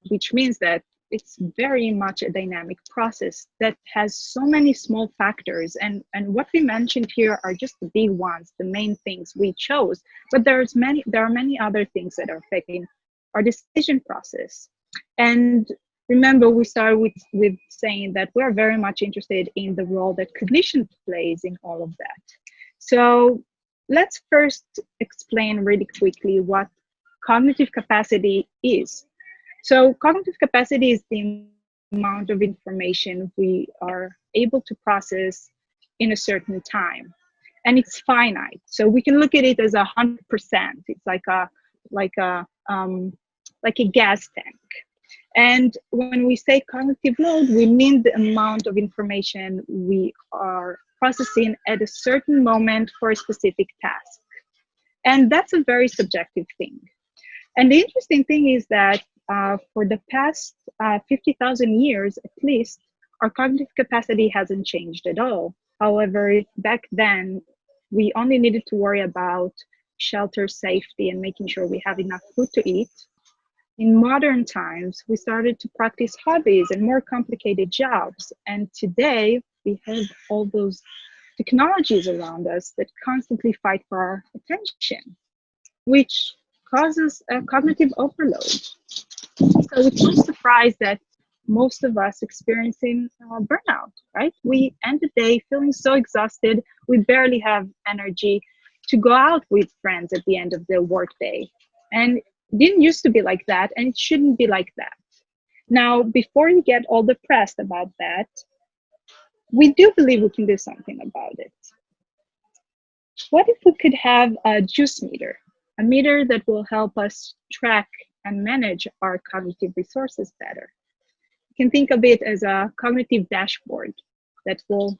which means that it's very much a dynamic process that has so many small factors. And what we mentioned here are just the big ones, the main things we chose. But there are many other things that are affecting our decision process. And remember, we started with saying that we're very much interested in the role that cognition plays in all of that. So let's first explain really quickly what cognitive capacity is. So cognitive capacity is the amount of information we are able to process in a certain time, and it's finite. So we can look at it as 100%. It's like a gas tank. And when we say cognitive load, we mean the amount of information we are processing at a certain moment for a specific task. And that's a very subjective thing. And the interesting thing is that for the past 50,000 years, at least, our cognitive capacity hasn't changed at all. However, back then, we only needed to worry about shelter, safety, and making sure we have enough food to eat. In modern times, we started to practice hobbies and more complicated jobs. And today, we have all those technologies around us that constantly fight for our attention, which causes a cognitive overload. So it's no surprise that most of us experiencing burnout, right? We end the day feeling so exhausted, we barely have energy to go out with friends at the end of the workday. And it didn't used to be like that, and it shouldn't be like that. Now, before you get all depressed about that, we do believe we can do something about it. What if we could have a juice meter, a meter that will help us track and manage our cognitive resources better? You can think of it as a cognitive dashboard that will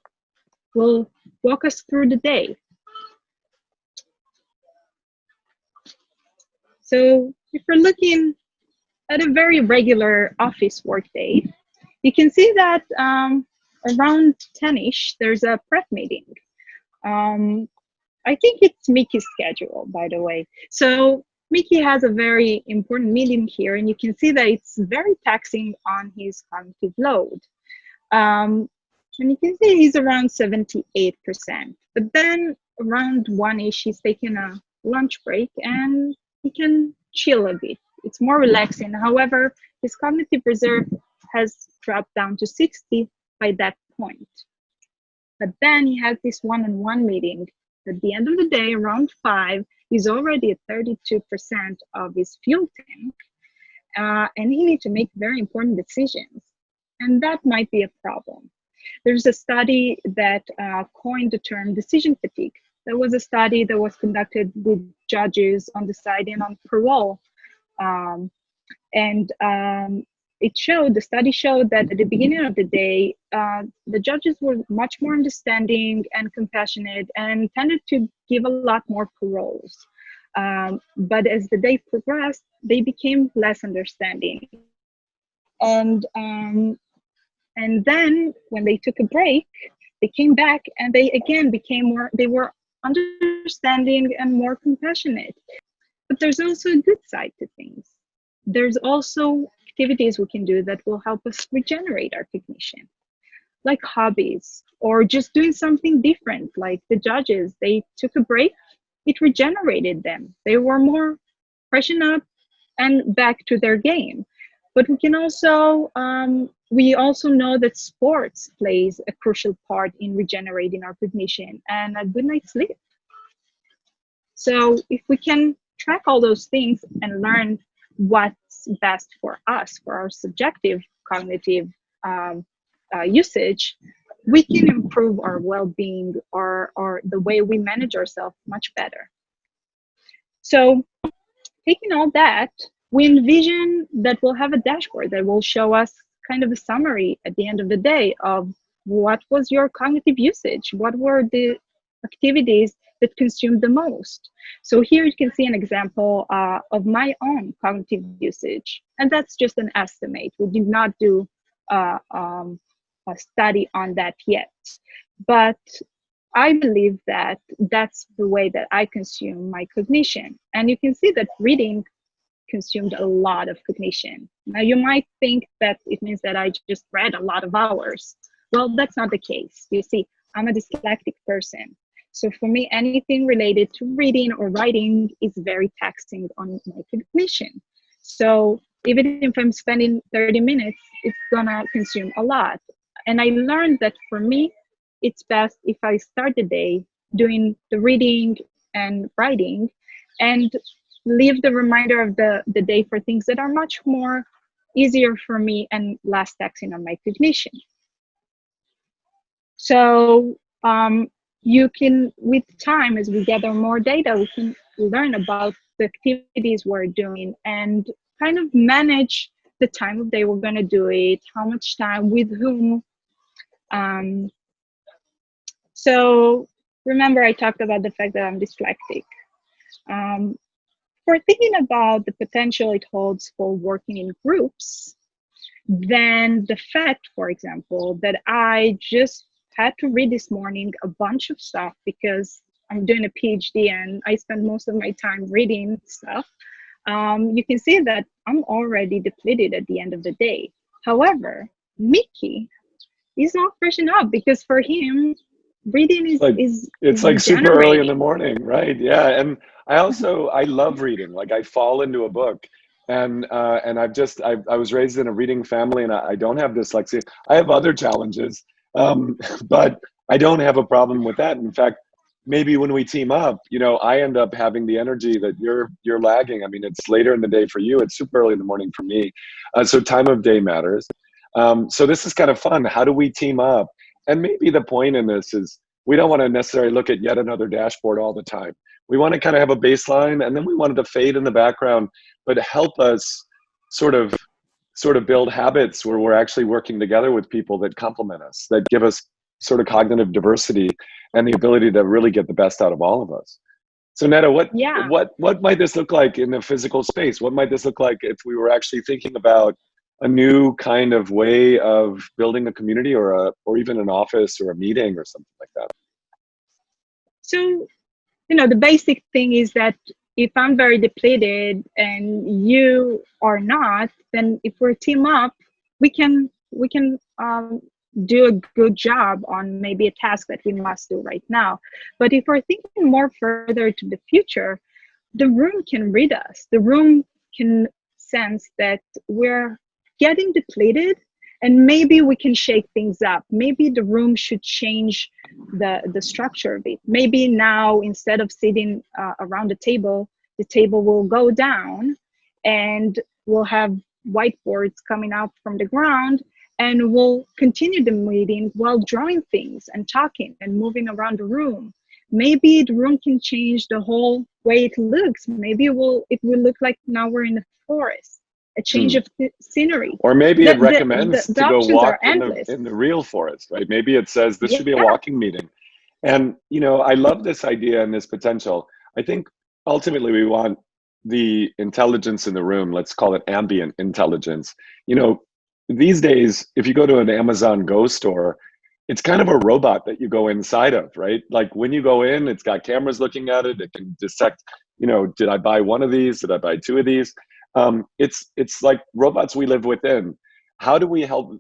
walk us through the day. So if we're looking at a very regular office workday, you can see that around 10-ish, there's a prep meeting. I think it's Mickey's schedule, by the way. So Mickey has a very important meeting here, and you can see that it's very taxing on his cognitive load. And you can see he's around 78%. But then around 1-ish, he's taking a lunch break, and he can chill a bit. It's more relaxing. However, his cognitive reserve has dropped down to 60 by that point. But then he has this one-on-one meeting. At the end of the day, around 5, he's already at 32% of his fuel tank, and he needs to make very important decisions. And that might be a problem. There's a study that coined the term decision fatigue. There was a study that was conducted with judges on deciding on parole. The study showed that at the beginning of the day, the judges were much more understanding and compassionate and tended to give a lot more paroles. But as the day progressed, they became less understanding. And then when they took a break, they came back and they again they were understanding and more compassionate. But there's also a good side to things. There's also activities we can do that will help us regenerate our cognition, like hobbies or just doing something different. Like the judges, they took a break, it regenerated them. They were more freshened up and back to their game. But we can also, we also know that sports plays a crucial part in regenerating our cognition and a good night's sleep. So if we can track all those things and learn what's best for us, for our subjective cognitive usage, we can improve our well-being or the way we manage ourselves much better. So taking all that, we envision that we'll have a dashboard that will show us kind of a summary at the end of the day of what was your cognitive usage, what were the activities that consumed the most. So here you can see an example of my own cognitive usage, and that's just an estimate. We did not do a study on that yet, but I believe that that's the way that I consume my cognition. And you can see that reading consumed a lot of cognition. Now, you might think that it means that I just read a lot of hours. Well, that's not the case. You see, I'm a dyslexic person. So for me, anything related to reading or writing is very taxing on my cognition. So even if I'm spending 30 minutes, it's gonna consume a lot. And I learned that for me, it's best if I start the day doing the reading and writing and leave the remainder of the day for things that are much more easier for me and less taxing on my cognition. So you can, with time, as we gather more data, we can learn about the activities we're doing and kind of manage the time of day we're going to do it, how much time, with whom. So remember, I talked about the fact that I'm dyslexic. For thinking about the potential it holds for working in groups, then the fact, for example, that I just had to read this morning a bunch of stuff because I'm doing a PhD and I spend most of my time reading stuff, you can see that I'm already depleted at the end of the day. However, Mickey is not freshen up because for him, reading is it's like super early in the morning, right? Yeah, and I love reading. Like I fall into a book, and I was raised in a reading family, and I don't have dyslexia. I have other challenges, but I don't have a problem with that. In fact, maybe when we team up, I end up having the energy that you're lagging. I mean, it's later in the day for you. It's super early in the morning for me. So time of day matters. So this is kind of fun. How do we team up? And maybe the point in this is we don't want to necessarily look at yet another dashboard all the time. We want to kind of have a baseline, and then we wanted to fade in the background, but help us sort of build habits where we're actually working together with people that complement us, that give us sort of cognitive diversity and the ability to really get the best out of all of us. So Neta, what might this look like in the physical space? What might this look like if we were actually thinking about a new kind of way of building a community or even an office or a meeting or something like that? So, the basic thing is that if I'm very depleted and you are not, then if we're team up, we can do a good job on maybe a task that we must do right now. But if we're thinking more further to the future, the room can read us. The room can sense that we're getting depleted, and maybe we can shake things up. Maybe the room should change the structure of it. Maybe now, instead of sitting around the table will go down and we'll have whiteboards coming out from the ground, and we'll continue the meeting while drawing things and talking and moving around the room. Maybe the room can change the whole way it looks. Maybe it will look like now we're in the forest. A change of scenery. Or maybe it recommends to go walk in the real forest, right? Maybe it says this should be a walking meeting. And, I love this idea and this potential. I think ultimately we want the intelligence in the room, let's call it ambient intelligence. These days, if you go to an Amazon Go store, it's kind of a robot that you go inside of, right? Like when you go in, it's got cameras looking at it. It can dissect, did I buy one of these? Did I buy two of these? It's like robots we live within. How do we help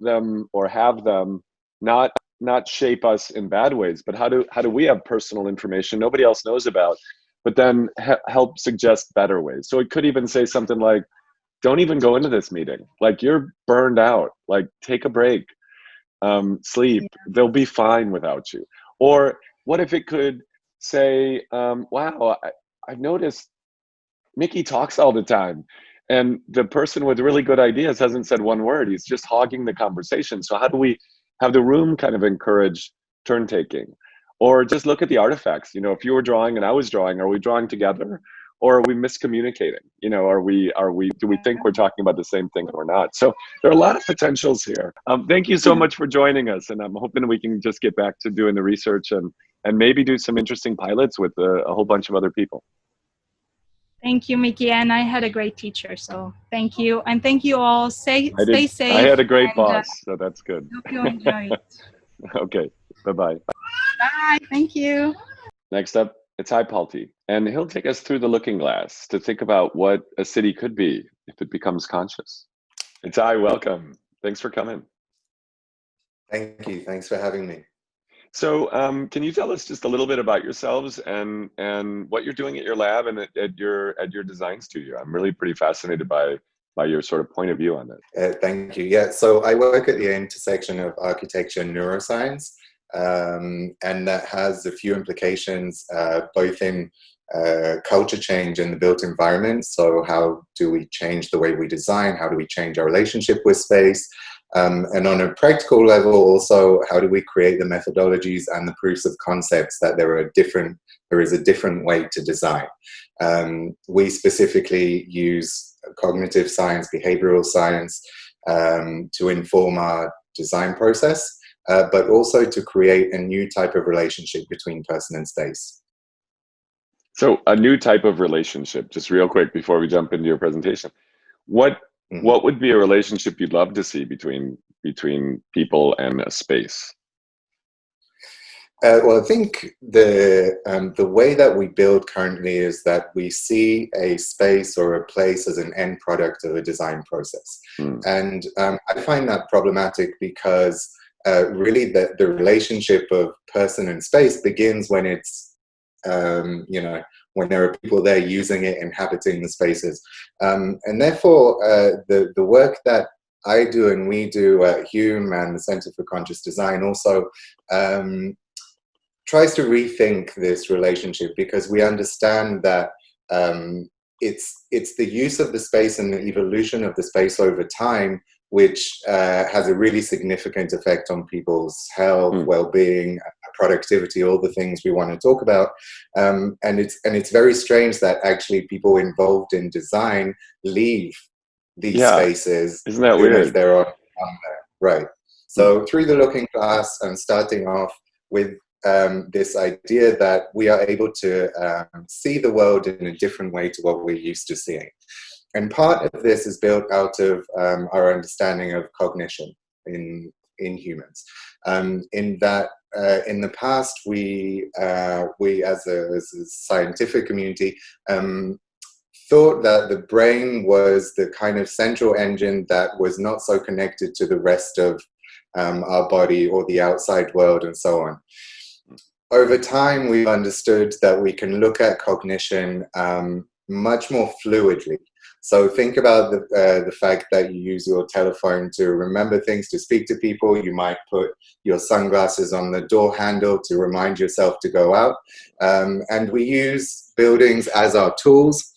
them or have them not shape us in bad ways, but how do we have personal information nobody else knows about, but then help suggest better ways? So it could even say something like, don't even go into this meeting. Like you're burned out, like take a break, sleep, they'll be fine without you. Or what if it could say, wow, I've noticed Mickey talks all the time, and the person with really good ideas hasn't said one word. He's just hogging the conversation. So how do we have the room kind of encourage turn taking? Or just look at the artifacts. If you were drawing and I was drawing, are we drawing together? Or are we miscommunicating? Do we think we're talking about the same thing or not? So there are a lot of potentials here. Thank you so much for joining us. And I'm hoping we can just get back to doing the research and maybe do some interesting pilots with a whole bunch of other people. Thank you, Mickey. And I had a great teacher. So thank you. And thank you all. Stay safe. I had a great and, boss, so that's good. Hope you enjoy it. Okay. Bye-bye. Bye. Thank you. Next up, Itai Palti, and he'll take us through the looking glass to think about what a city could be if it becomes conscious. Itai, welcome. Thanks for coming. Thank you. Thanks for having me. So can you tell us just a little bit about yourselves and what you're doing at your lab and at your design studio? I'm really pretty fascinated by your sort of point of view on this. Thank you. Yeah, so I work at the intersection of architecture and neuroscience, and that has a few implications, both in culture change in the built environment. So how do we change the way we design? How do we change our relationship with space? And on a practical level, also, how do we create the methodologies and the proofs of concepts that there is a different way to design? We specifically use cognitive science, behavioral science, to inform our design process, but also to create a new type of relationship between person and space. So a new type of relationship, just real quick before we jump into your presentation. What would be a relationship you'd love to see between people and a space? Well, I think the way that we build currently is that we see a space or a place as an end product of a design process. And I find that problematic because really the relationship of person and space begins when it's, when there are people there using it, inhabiting the spaces. And therefore, the work that I do and we do at Hume and the Center for Conscious Design also tries to rethink this relationship, because we understand that it's the use of the space and the evolution of the space over time which has a really significant effect on people's health, well-being, productivity, all the things we want to talk about. And it's very strange that actually people involved in design leave these spaces. Isn't that weird? As they're on there. Right. So through the looking glass, I'm starting off with this idea that we are able to see the world in a different way to what we're used to seeing. And part of this is built out of our understanding of cognition in humans. In that, in the past, we as a scientific community thought that the brain was the kind of central engine that was not so connected to the rest of our body or the outside world and so on. Over time, we've understood that we can look at cognition much more fluidly. So think about the fact that you use your telephone to remember things, to speak to people. You might put your sunglasses on the door handle to remind yourself to go out. And we use buildings as our tools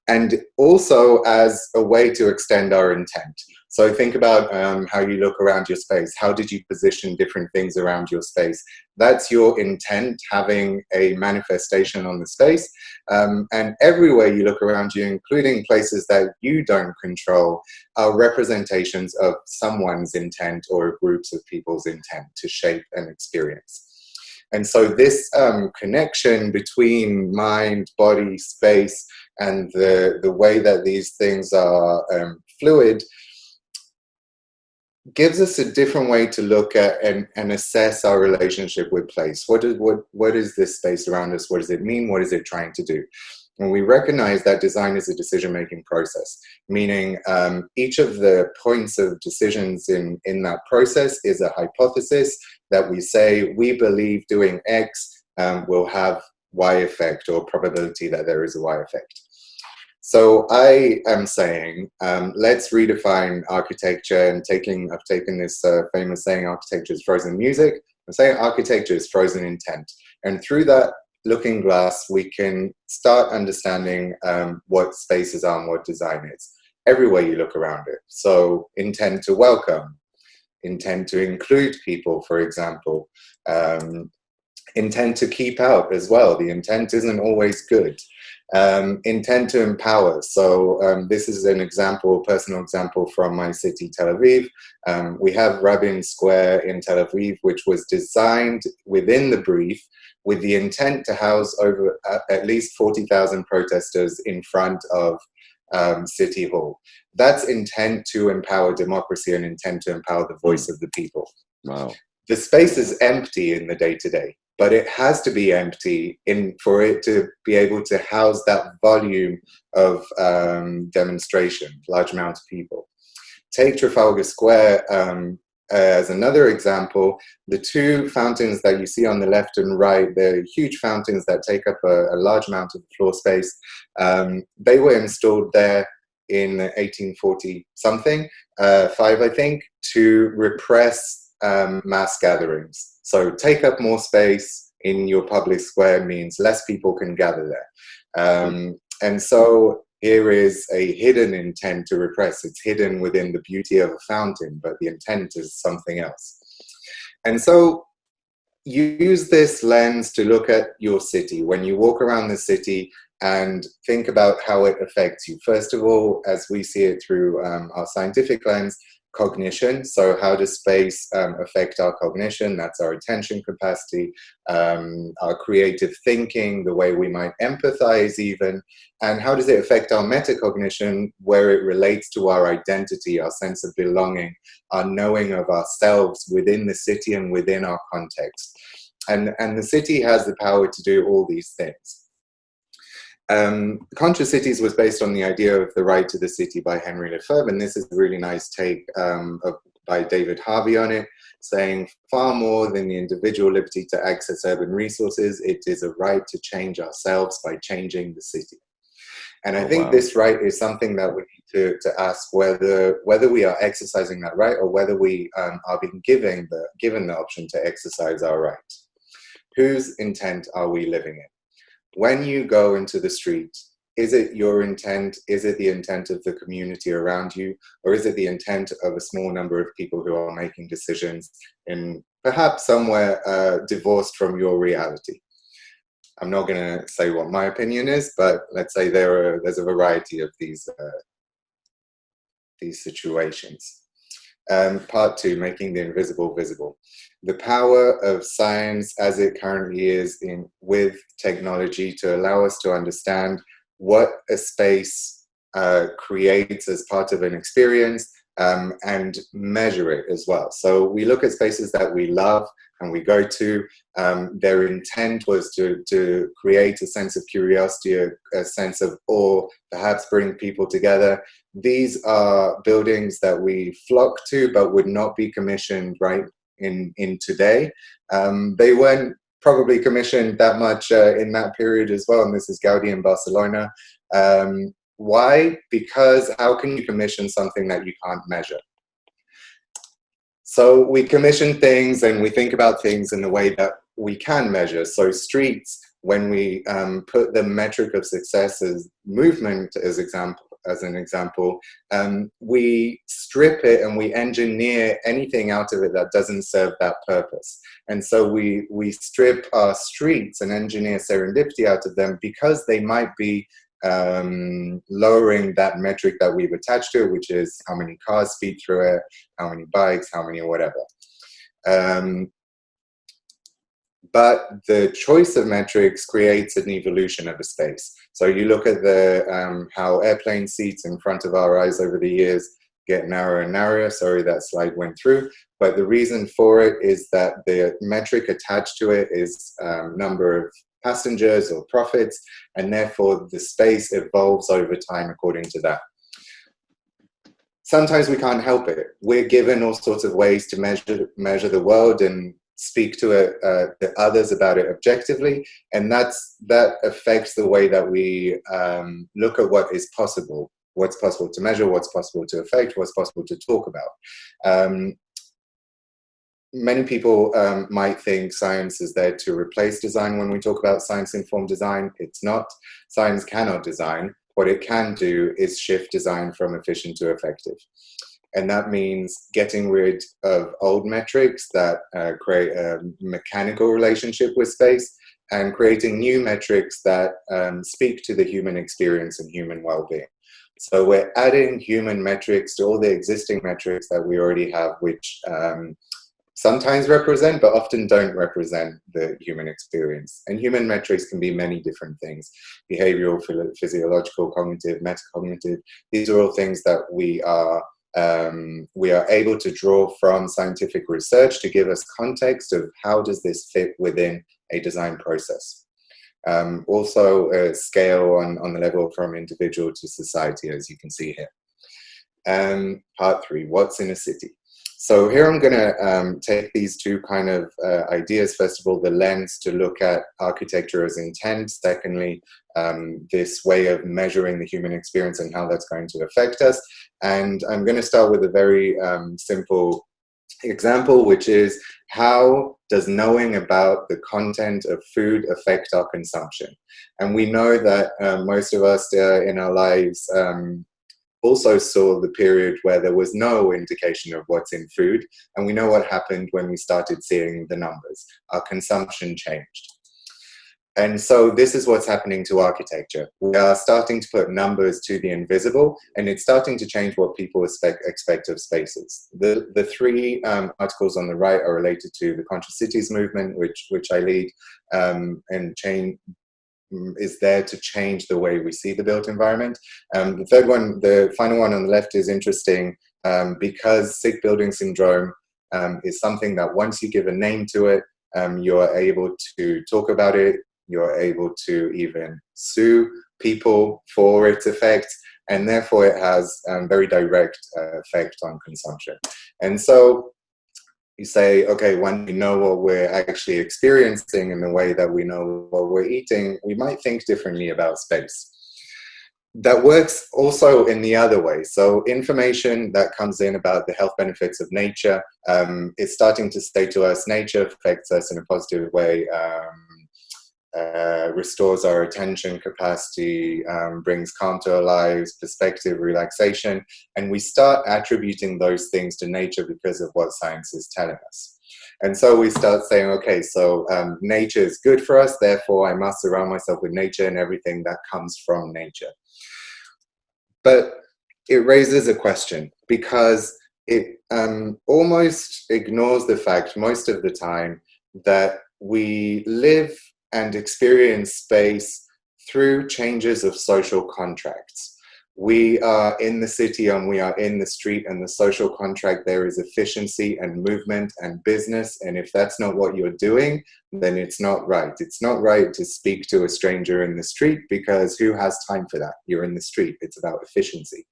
and also as a way to extend our intent. So think about how you look around your space. How did you position different things around your space? That's your intent having a manifestation on the space. And everywhere you look around you, including places that you don't control, are representations of someone's intent or groups of people's intent to shape an experience. And so this connection between mind, body, space, and the way that these things are fluid gives us a different way to look at and assess our relationship with place. What is this space around us? What does it mean? What is it trying to do? And we recognize that design is a decision-making process, meaning each of the points of decisions in that process is a hypothesis that we say we believe doing X will have Y effect, or probability that there is a Y effect. So I am saying, let's redefine architecture, and I've taken this famous saying, architecture is frozen music. I'm saying architecture is frozen intent. And through that looking glass, we can start understanding what spaces are and what design is, everywhere you look around it. So intent to welcome, intent to include people, for example, intent to keep out as well. The intent isn't always good. Intent to empower. So this is an example, personal example from my city, Tel Aviv. We have Rabin Square in Tel Aviv, which was designed within the brief with the intent to house over at least 40,000 protesters in front of City Hall. That's intent to empower democracy and intent to empower the voice of the people. Wow. The space is empty in the day-to-day, but it has to be empty for it to be able to house that volume of demonstration, large amount of people. Take Trafalgar Square as another example. The two fountains that you see on the left and right, they're huge fountains that take up a large amount of the floor space. They were installed there in 1840 something, 5 I think, to repress mass gatherings. So take up more space in your public square means less people can gather there. And so here is a hidden intent to repress. It's hidden within the beauty of a fountain, but the intent is something else. And so you use this lens to look at your city. When you walk around the city and think about how it affects you. First of all, as we see it through our scientific lens, cognition. So how does space affect our cognition? That's our attention capacity, our creative thinking, the way we might empathize even. And how does it affect our metacognition, where it relates to our identity, our sense of belonging, our knowing of ourselves within the city and within our context. And the city has the power to do all these things. Conscious Cities was based on the idea of the right to the city by Henry Lefebvre, and this is a really nice take by David Harvey on it, saying far more than the individual liberty to access urban resources, it is a right to change ourselves by changing the city. And I think this right is something that we need to ask whether we are exercising that right or whether we are being given the option to exercise our right. Whose intent are we living in? When you go into the street, is it your intent? Is it the intent of the community around you? Or is it the intent of a small number of people who are making decisions in perhaps somewhere divorced from your reality? I'm not going to say what my opinion is, but let's say there's a variety of these situations. Part 2, making the invisible visible. The power of science as it currently is with technology to allow us to understand what a space creates as part of an experience and measure it as well. So we look at spaces that we love and we go to. Their intent was to create a sense of curiosity, a sense of awe, perhaps bring people together. These are buildings that we flock to, but would not be commissioned right in today. They weren't probably commissioned that much in that period as well, and this is Gaudi in Barcelona. Why? Because how can you commission something that you can't measure? So we commission things and we think about things in the way that we can measure. So streets, when we put the metric of success as movement as an example, we strip it and we engineer anything out of it that doesn't serve that purpose. And so we strip our streets and engineer serendipity out of them because they might be lowering that metric that we've attached to it, which is how many cars speed through it, how many bikes, how many whatever. But the choice of metrics creates an evolution of a space. So you look at how airplane seats in front of our eyes over the years get narrower and narrower. Sorry, that slide went through. But the reason for it is that the metric attached to it is number of passengers or profits, and therefore the space evolves over time according to that. Sometimes we can't help it. We're given all sorts of ways to measure the world and speak to the others about it objectively, and that affects the way that we look at what is possible, what's possible to measure, what's possible to affect, what's possible to talk about. Many people might think science is there to replace design. When we talk about science-informed design, it's not. Science cannot design. What it can do is shift design from efficient to effective. And that means getting rid of old metrics that create a mechanical relationship with space and creating new metrics that speak to the human experience and human well-being. So we're adding human metrics to all the existing metrics that we already have, which sometimes represent, but often don't represent the human experience. And human metrics can be many different things: behavioral, physiological, cognitive, metacognitive. These are all things that we are able to draw from scientific research to give us context of how does this fit within a design process. Also a scale on the level from individual to society, as you can see here. Part 3, what's in a city? So here I'm going to take these two kind of ideas. First of all, the lens to look at architecture as intent. Secondly, this way of measuring the human experience and how that's going to affect us. And I'm going to start with a very simple example, which is, how does knowing about the content of food affect our consumption? And we know that most of us in our lives also saw the period where there was no indication of what's in food, and we know what happened when we started seeing the numbers. Our consumption changed. And so this is what's happening to architecture. We are starting to put numbers to the invisible, and it's starting to change what people expect of spaces. The three articles on the right are related to the Conscious Cities movement, which I lead, and change is there to change the way we see the built environment. The third one, the final one on the left, is interesting because sick building syndrome is something that once you give a name to it, you're able to talk about it, you're able to even sue people for its effects, and therefore it has very direct effect on consumption. And so you say, okay, when we know what we're actually experiencing in the way that we know what we're eating, we might think differently about space. That works also in the other way. So information that comes in about the health benefits of nature is starting to say to us, nature affects us in a positive way, restores our attention capacity, brings calm to our lives, perspective, relaxation, and we start attributing those things to nature because of what science is telling us. And so we start saying, okay, so nature is good for us, therefore I must surround myself with nature and everything that comes from nature. But it raises a question, because it almost ignores the fact most of the time that we live and experience space through changes of social contracts. We are in the city and we are in the street, and the social contract there is efficiency and movement and business, and if that's not what you're doing, then it's not right. It's not right to speak to a stranger in the street, because who has time for that? You're in the street, it's about efficiency.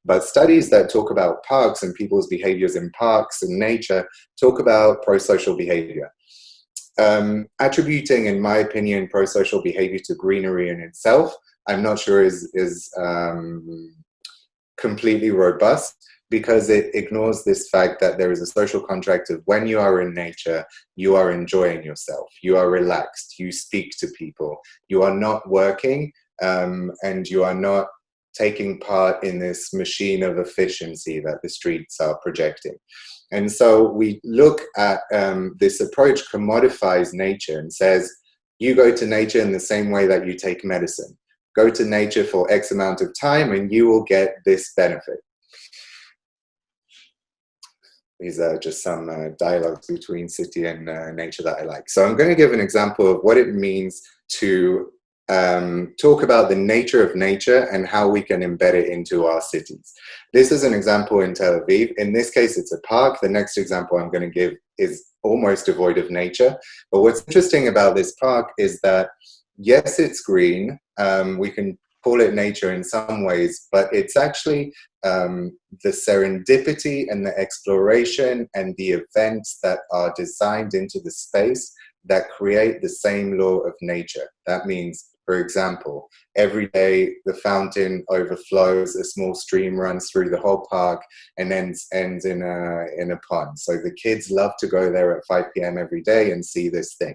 But studies that talk about parks and people's behaviors in parks and nature talk about pro-social behavior. Attributing, in my opinion, pro-social behavior to greenery in itself, I'm not sure is completely robust, because it ignores this fact that there is a social contract of when you are in nature, you are enjoying yourself, you are relaxed, you speak to people, you are not working, and you are not taking part in this machine of efficiency that the streets are projecting. And so we look at this approach commodifies nature and says, you go to nature in the same way that you take medicine. Go to nature for X amount of time and you will get this benefit. These are just some dialogues between city and nature that I like. So I'm going to give an example of what it means to talk about the nature of nature and how we can embed it into our cities. This is an example in Tel Aviv. In this case, it's a park. The next example I'm going to give is almost devoid of nature. But what's interesting about this park is that, yes, it's green. We can call it nature in some ways, but it's actually the serendipity and the exploration and the events that are designed into the space that create the same law of nature. That means, for example, every day the fountain overflows, a small stream runs through the whole park and ends in a pond. So the kids love to go there at 5 p.m. every day and see this thing.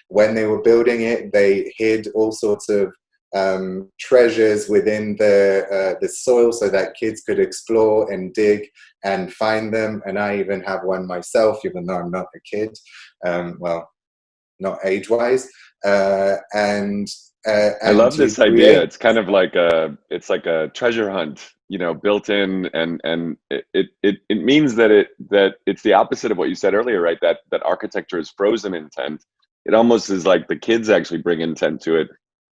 When they were building it, they hid all sorts of treasures within the soil so that kids could explore and dig and find them. And I even have one myself, even though I'm not a kid. Well, not age-wise, and I love to this idea. create. It's kind of like a treasure hunt, built in, and it means that it's the opposite of what you said earlier, right? That architecture is frozen intent. It almost is like the kids actually bring intent to it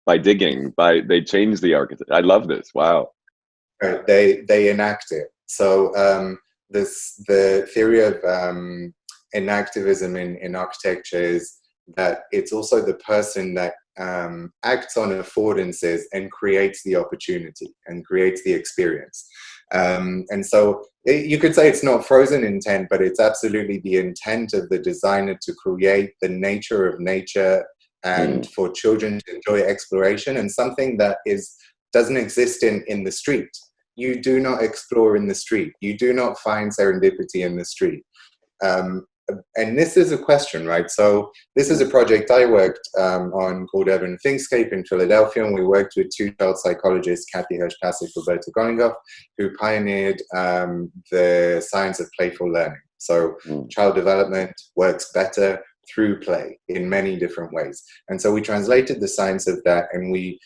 by digging, they change the architecture. I love this. Wow. Right, they enact it. So the theory of enactivism in architecture is that it's also the person that acts on affordances and creates the opportunity and creates the experience. And so you could say it's not frozen intent, but it's absolutely the intent of the designer to create the nature of nature and for children to enjoy exploration, and something that doesn't exist in the street. You do not explore in the street. You do not find serendipity in the street. And this is a question, right? So this is a project I worked on called Urban Thingscape in Philadelphia, and we worked with two child psychologists, Kathy Hirschberg and Roberta Goningoff, who pioneered the science of playful learning. So child development works better through play in many different ways. And so we translated the science of that, and we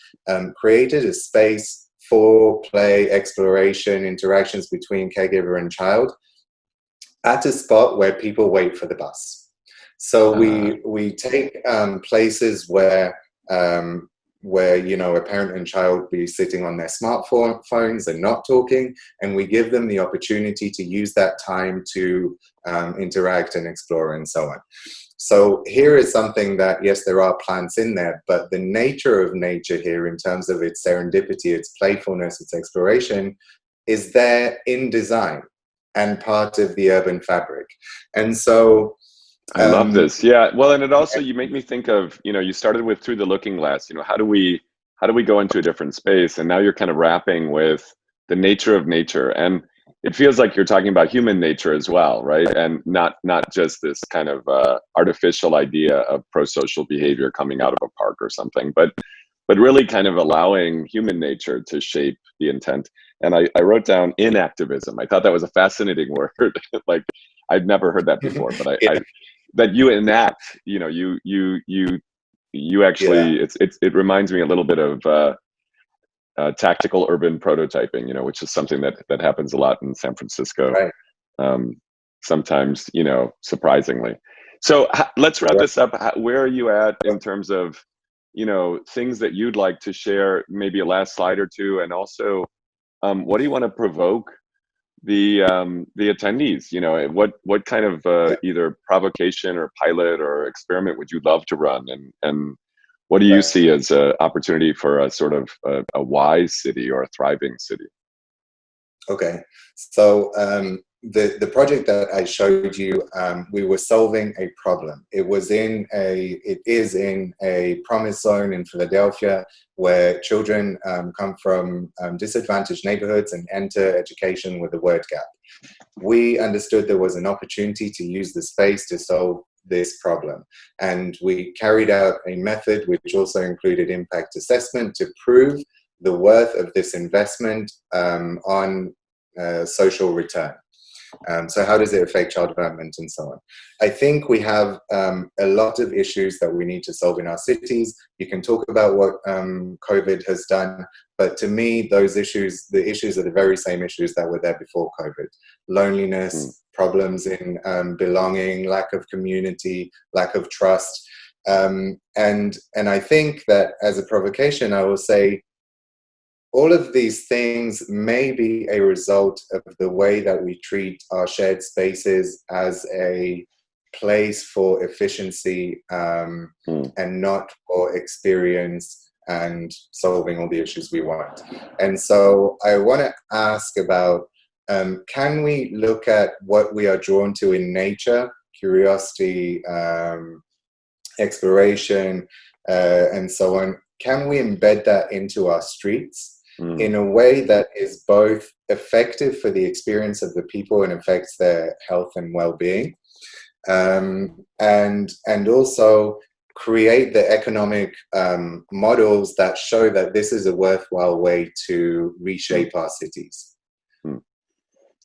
created a space for play, exploration, interactions between caregiver and child at a spot where people wait for the bus. So we take places where a parent and child be sitting on their smartphones and not talking, and we give them the opportunity to use that time to interact and explore and so on. So here is something that, yes, there are plants in there, but the nature of nature here in terms of its serendipity, its playfulness, its exploration is there in design and part of the urban fabric. And so I love this. Yeah. Well, and it also, you make me think of, you started with through the looking glass, how do we go into a different space? And now you're kind of wrapping with the nature of nature. And it feels like you're talking about human nature as well, right? And not just this kind of artificial idea of pro-social behavior coming out of a park or something, but really kind of allowing human nature to shape the intent. And I wrote down inactivism. I thought that was a fascinating word. Like I'd never heard that before, but that you enact, you actually, it reminds me a little bit of tactical urban prototyping, which is something that happens a lot in San Francisco. Right. Sometimes, surprisingly. So let's wrap this up. Where are you at in terms of, things that you'd like to share, maybe a last slide or two, and also what do you want to provoke the attendees? What kind of either provocation or pilot or experiment would you love to run, and what do you see as an opportunity for a sort of a wise city or a thriving city? Okay, so the project that I showed you, we were solving a problem. It is in a promise zone in Philadelphia where children come from disadvantaged neighborhoods and enter education with a word gap. We understood there was an opportunity to use the space to solve this problem, and we carried out a method which also included impact assessment to prove the worth of this investment on social return. So how does it affect child development and so on? I think we have a lot of issues that we need to solve in our cities. You can talk about what COVID has done, but to me, the issues are the very same issues that were there before COVID. Loneliness, problems in belonging, lack of community, lack of trust. And I think that as a provocation, I will say, all of these things may be a result of the way that we treat our shared spaces as a place for efficiency and not for experience and solving all the issues we want. And so I want to ask about, can we look at what we are drawn to in nature, curiosity, exploration, and so on? Can we embed that into our streets in a way that is both effective for the experience of the people and affects their health and well-being, and also create the economic models that show that this is a worthwhile way to reshape our cities?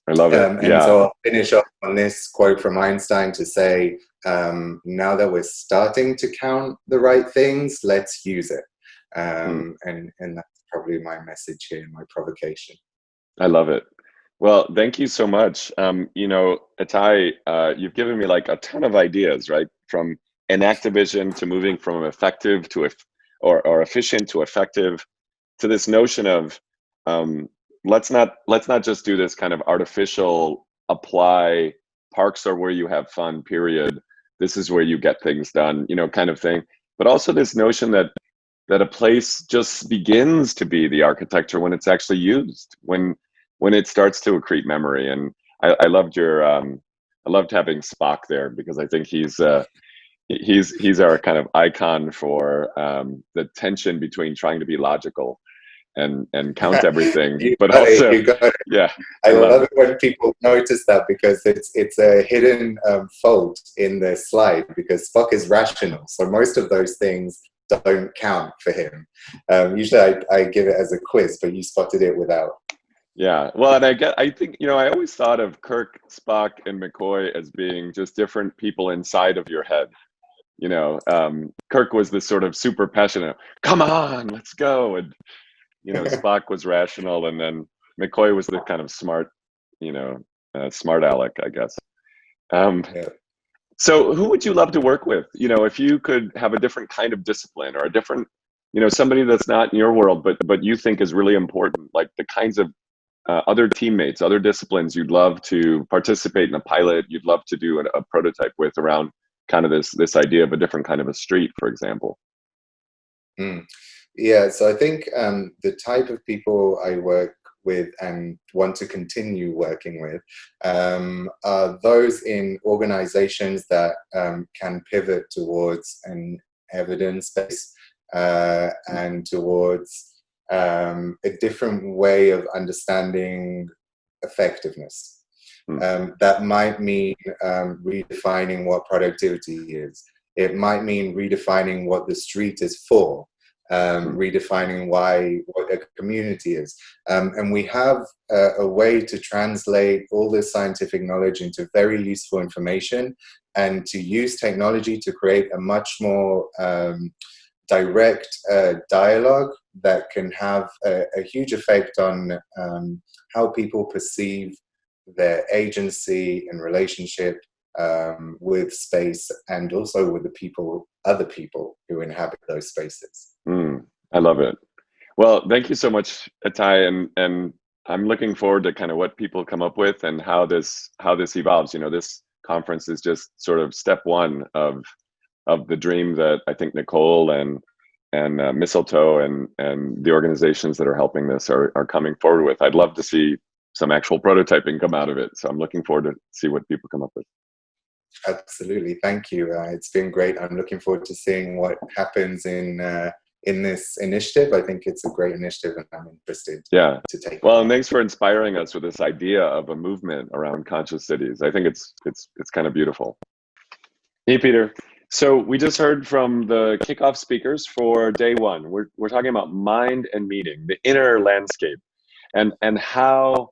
I love it. And so I'll finish off on this quote from Einstein to say, now that we're starting to count the right things, let's use it. And that's probably my message here, my provocation. I love it. Well, thank you so much. You know, Itai, you've given me like a ton of ideas, right? From an activision to moving from effective to or efficient to effective, to this notion of let's not just do this kind of artificial apply, parks are where you have fun, period. This is where you get things done, you know, kind of thing. But also this notion that a place just begins to be the architecture when it's actually used, when it starts to accrete memory. And I loved your I loved having Spock there, because I think he's our kind of icon for the tension between trying to be logical and count everything, but also, yeah. I love it when people notice that, because it's a hidden fault in the slide, because Spock is rational, so most of those things don't count for him. Usually I give it as a quiz, but you spotted it without. Yeah, well, and I think, you know, I always thought of Kirk, Spock, and McCoy as being just different people inside of your head. You know, Kirk was this sort of super passionate, come on, let's go. And, you know, Spock was rational, and then McCoy was the kind of smart, you know, smart aleck, I guess. Yeah. So who would you love to work with? You know, if you could have a different kind of discipline, or a different, you know, somebody that's not in your world, but you think is really important, like the kinds of other teammates, other disciplines you'd love to participate in a pilot, you'd love to do a prototype with around kind of this idea of a different kind of a street, for example. Yeah, so I think the type of people I work with and want to continue working with are those in organizations that can pivot towards an evidence base and towards a different way of understanding effectiveness. That might mean redefining what productivity is. It might mean redefining what the street is for, redefining what a community is. And we have a way to translate all this scientific knowledge into very useful information, and to use technology to create a much more direct dialogue that can have a huge effect on how people perceive their agency and relationship with space, and also with the other people who inhabit those spaces. I love it. Well, thank you so much, Itai, and I'm looking forward to kind of what people come up with and how this evolves. You know, this conference is just sort of step one of the dream that I think Nichol and Mistletoe and the organizations that are helping this are coming forward with. I'd love to see some actual prototyping come out of it. So I'm looking forward to see what people come up with. Absolutely, thank you. It's been great. I'm looking forward to seeing what happens in this initiative. I think it's a great initiative, and I'm interested to take. Well, and thanks for inspiring us with this idea of a movement around conscious cities. I think it's kind of beautiful. Hey, Peter. So we just heard from the kickoff speakers for day one. We're talking about mind and meaning, the inner landscape, and how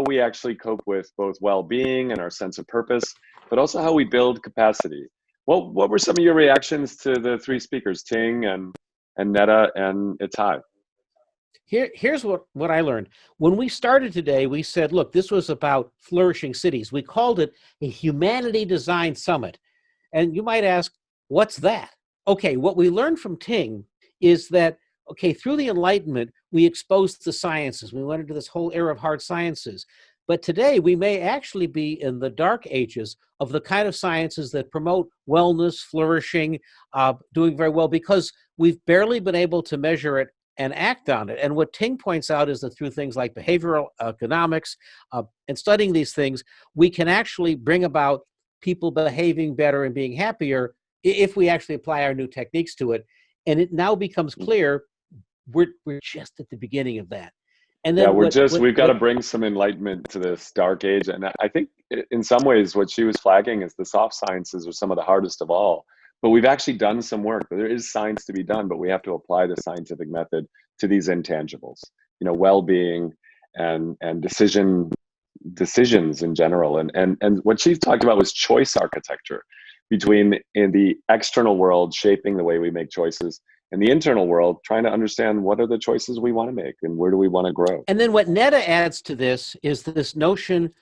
we actually cope with both well-being and our sense of purpose, but also how we build capacity. What were some of your reactions to the three speakers, Ting and Neta and Itai? Here's what I learned. When we started today, we said, look, this was about flourishing cities. We called it a Humanity Design Summit. And you might ask, what's that? Okay, what we learned from Ting is that, okay, through the Enlightenment, we exposed the sciences. We went into this whole era of hard sciences. But today, we may actually be in the dark ages of the kind of sciences that promote wellness, flourishing, doing very well, because we've barely been able to measure it and act on it. And what Ting points out is that through things like behavioral economics and studying these things, we can actually bring about people behaving better and being happier if we actually apply our new techniques to it. And it now becomes clear we're just at the beginning of that. And then we've got to bring some enlightenment to this dark age. And I think in some ways what she was flagging is the soft sciences are some of the hardest of all. But we've actually done some work. There is science to be done, but we have to apply the scientific method to these intangibles. You know, well-being and decision decisions in general. And what she talked about was choice architecture between in the external world shaping the way we make choices and the internal world trying to understand what are the choices we want to make and where do we want to grow. And then what Neta adds to this is this notion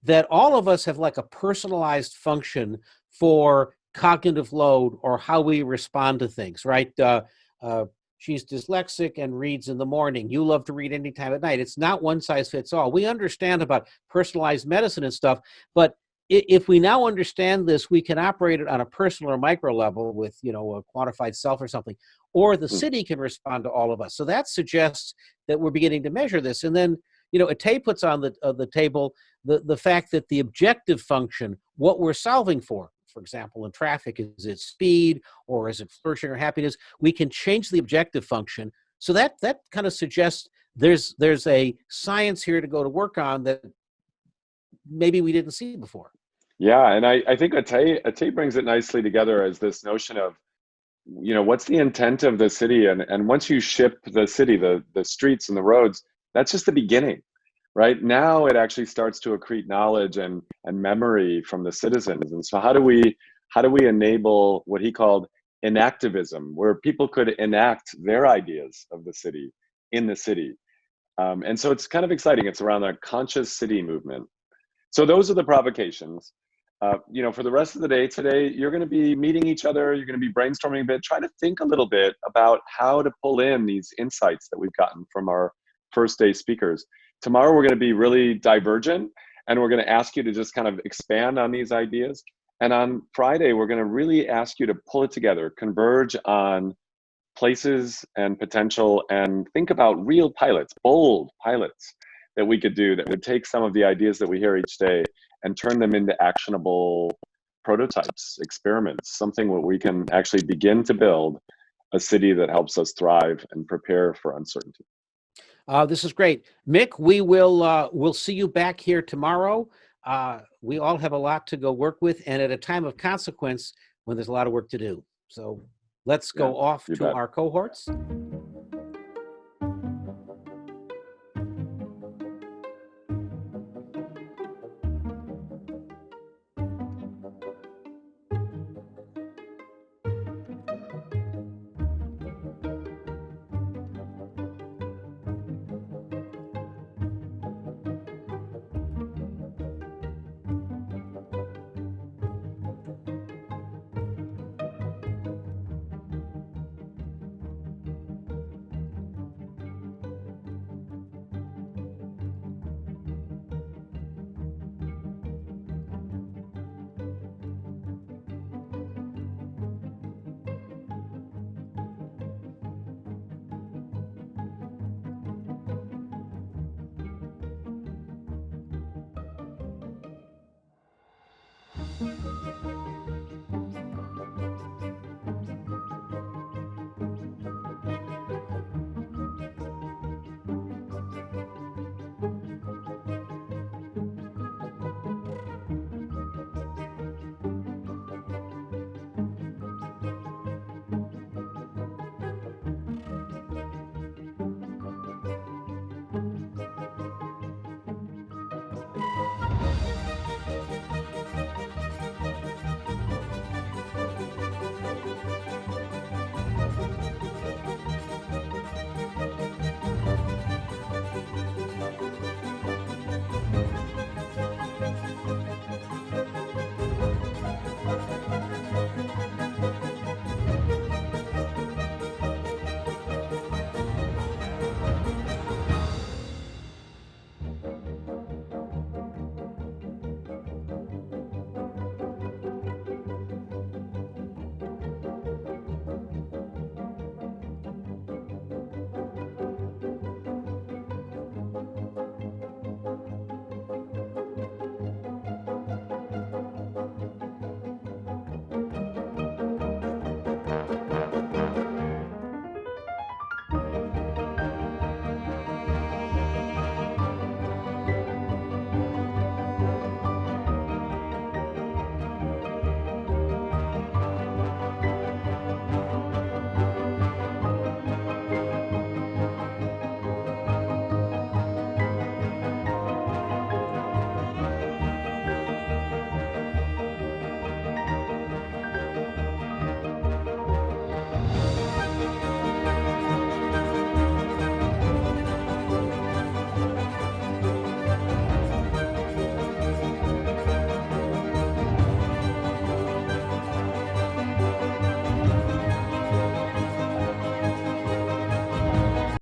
that all of us have like a personalized function for cognitive load or how we respond to things, right? She's dyslexic and reads in the morning. You love to read anytime at night. It's not one size fits all. We understand about personalized medicine and stuff, but if we now understand this, we can operate it on a personal or micro level with, a quantified self or something, or the city can respond to all of us. So that suggests that we're beginning to measure this. And then, Itai puts on the table the fact that the objective function, what we're solving for example, in traffic, is it speed or is it flourishing or happiness? We can change the objective function. So that kind of suggests there's a science here to go to work on that maybe we didn't see before. Yeah, and I think Itai brings it nicely together as this notion of, what's the intent of the city? And once you ship the city, the streets and the roads, that's just the beginning. Right now, it actually starts to accrete knowledge and memory from the citizens. And so, how do we enable what he called enactivism, where people could enact their ideas of the city in the city? And so, it's kind of exciting. It's around the conscious city movement. So, those are the provocations. For the rest of the day today, you're going to be meeting each other. You're going to be brainstorming a bit. Try to think a little bit about how to pull in these insights that we've gotten from our first day speakers. Tomorrow, we're going to be really divergent, and we're going to ask you to just kind of expand on these ideas. And on Friday, we're going to really ask you to pull it together, converge on places and potential, and think about real pilots, bold pilots that we could do that would take some of the ideas that we hear each day and turn them into actionable prototypes, experiments, something where we can actually begin to build a city that helps us thrive and prepare for uncertainty. This is great. Mick, we'll see you back here tomorrow. We all have a lot to go work with, and at a time of consequence when there's a lot of work to do. So let's go off to our cohorts.